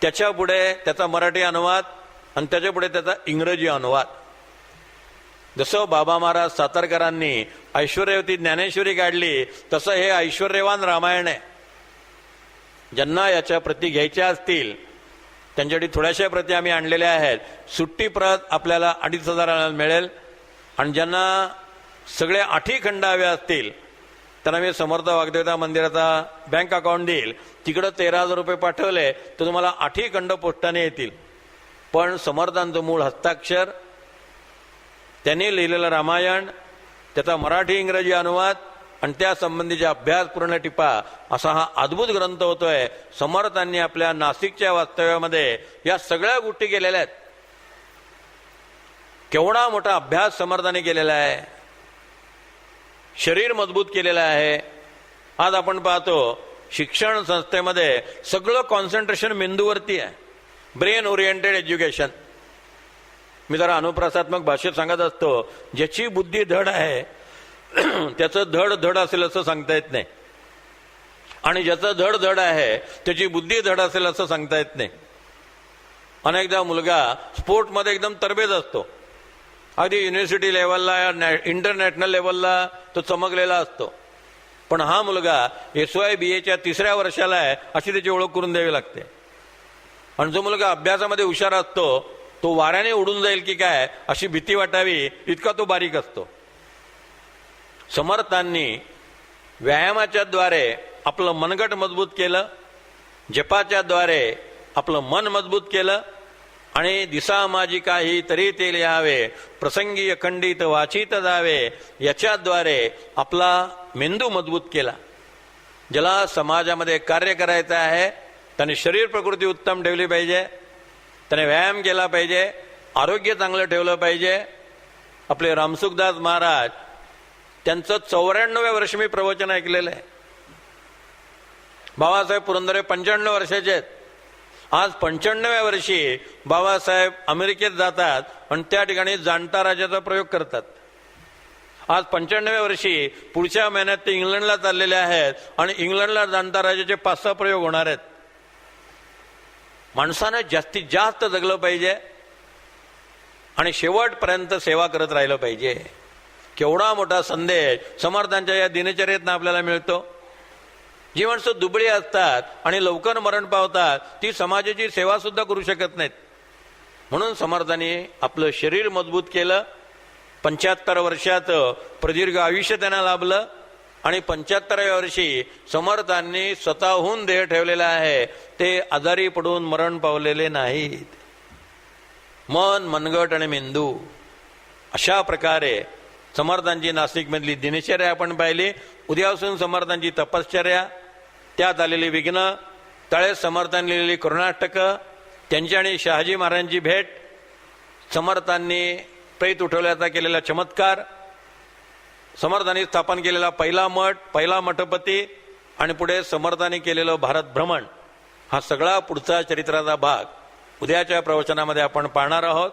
त्याच्या पुढे त्याचा मराठी अनुवाद आणि त्याच्या पुढे त्याचा इंग्रजी अनुवाद. जसं बाबा महाराज सातारकरांनी ऐश्वर्यवती ज्ञानेश्वरी काढली तसं हे ऐश्वर्यवान रामायण आहे. ज्यांना याच्या प्रती घ्यायच्या असतील त्यांच्यासाठी थोड्याशा प्रती आम्ही आणलेल्या आहेत. सुट्टी प्रत आपल्याला 2,500 मिळेल. आणि ज्यांना सगळे 8 खंड हवे असतील त्यांना मी समर्थ वाग्देवता मंदिराचा बँक अकाउंट देईल. तिकडं 13,000 रुपये पाठवले तर तुम्हाला 8 खंड पोस्टाने येतील. पण समर्थांचं मूळ हस्ताक्षर, त्यांनी लिहिलेलं रामायण, त्याचा मराठी इंग्रजी अनुवाद आणि त्या संबंधीचा अभ्यास पूर्ण टिपा, असा हा अद्भुत ग्रंथ होतोय. समर्थांनी आपल्या नाशिकच्या वास्तव्यामध्ये या सगळ्या गोष्टी केलेल्या आहेत. केवढा मोठा अभ्यास समर्थांनी केलेला आहे. शरीर मजबूत केलेलं आहे. आज आपण पाहतो शिक्षण संस्थेमध्ये सगळं कॉन्सन्ट्रेशन मेंदूवरती आहे. Brain oriented education. मी जरा अनुप्रासात्मक भाषेत सांगत असतो, ज्याची बुद्धी धड आहे त्याचं धड असेल असं सांगता येत नाही, आणि ज्याचं धड आहे त्याची बुद्धी धड असेल असं सांगता येत नाही. अनेकदा मुलगा स्पोर्टमध्ये एकदम तरबेज असतो, अगदी युनिव्हर्सिटी लेवलला, इंटरनॅशनल लेवलला तो चमकलेला असतो. पण हा मुलगा SYBAच्या 3ऱ्या वर्षाला आहे अशी त्याची ओळख करून द्यावी लागते. आणि जो मुलगा अभ्यासामध्ये हुशार असतो तो वाऱ्याने उडून जाईल की काय अशी भीती वाटावी इतका तो बारीक असतो. समर्थांनी व्यायामाच्या द्वारे आपलं मनगट मजबूत केलं, जपाच्या द्वारे आपलं मन मजबूत केलं, आणि दिसा माझी काही तरी ते लिहावे, प्रसंगी अखंडित वाचित जावे, याच्याद्वारे आपला मेंदू मजबूत केला. ज्याला समाजामध्ये कार्य करायचं आहे त्याने शरीर प्रकृती उत्तम ठेवली पाहिजे, त्याने व्यायाम केला पाहिजे, आरोग्य चांगलं ठेवलं पाहिजे. आपले रामसुखदास महाराज, त्यांचं 94व्या वर्षी मी प्रवचन ऐकलेलं आहे. बाबासाहेब पुरंदरे 95 वर्षाचे आहेत. आज 95व्या वर्षी बाबासाहेब अमेरिकेत जातात आणि त्या ठिकाणी जाणता राजाचा प्रयोग करतात. आज 95व्या वर्षी पुढच्या महिन्यात ते इंग्लंडला चाललेले आहेत आणि इंग्लंडला जाणता राजाचे 5-6 प्रयोग होणार आहेत. माणसानं जास्तीत जास्त जगलं पाहिजे आणि शेवटपर्यंत सेवा करत राहिलं पाहिजे. केवढा मोठा संदेश समर्थांच्या या दिनचर्येतनं आपल्याला मिळतो. जी माणसं दुबळी असतात आणि लवकर मरण पावतात ती समाजाची सेवा सुद्धा करू शकत नाहीत. म्हणून समर्थांनी आपलं शरीर मजबूत केलं. 75 वर्षाचं प्रदीर्घ आयुष्य त्यांना लाभलं आणि 75व्या वर्षी समर्थांनी स्वतःहून देह ठेवलेला आहे. ते आजारी पडून मरण पावलेले नाहीत. मन, मनगट आणि मेंदू अशा प्रकारे समर्थांची नाशिकमधली दिनचर्या आपण पाहिली. उद्यापासून समर्थांची तपश्चर्या, त्यात आलेली विघ्न, तळे समर्थांनी लिहिलेली करुणाष्टकं, त्यांची आणि शहाजी महाराजांची भेट, समर्थांनी प्रेत उठवल्याचा केलेला चमत्कार, समर्थांनी स्थापन केलेला पहिला मठ, पहिला मठपती आणि पुढे समर्थांनी केलेलं भारत भ्रमण, हा सगळा पुढचा चरित्राचा भाग उद्याच्या प्रवचनामध्ये आपण पाहणार आहोत.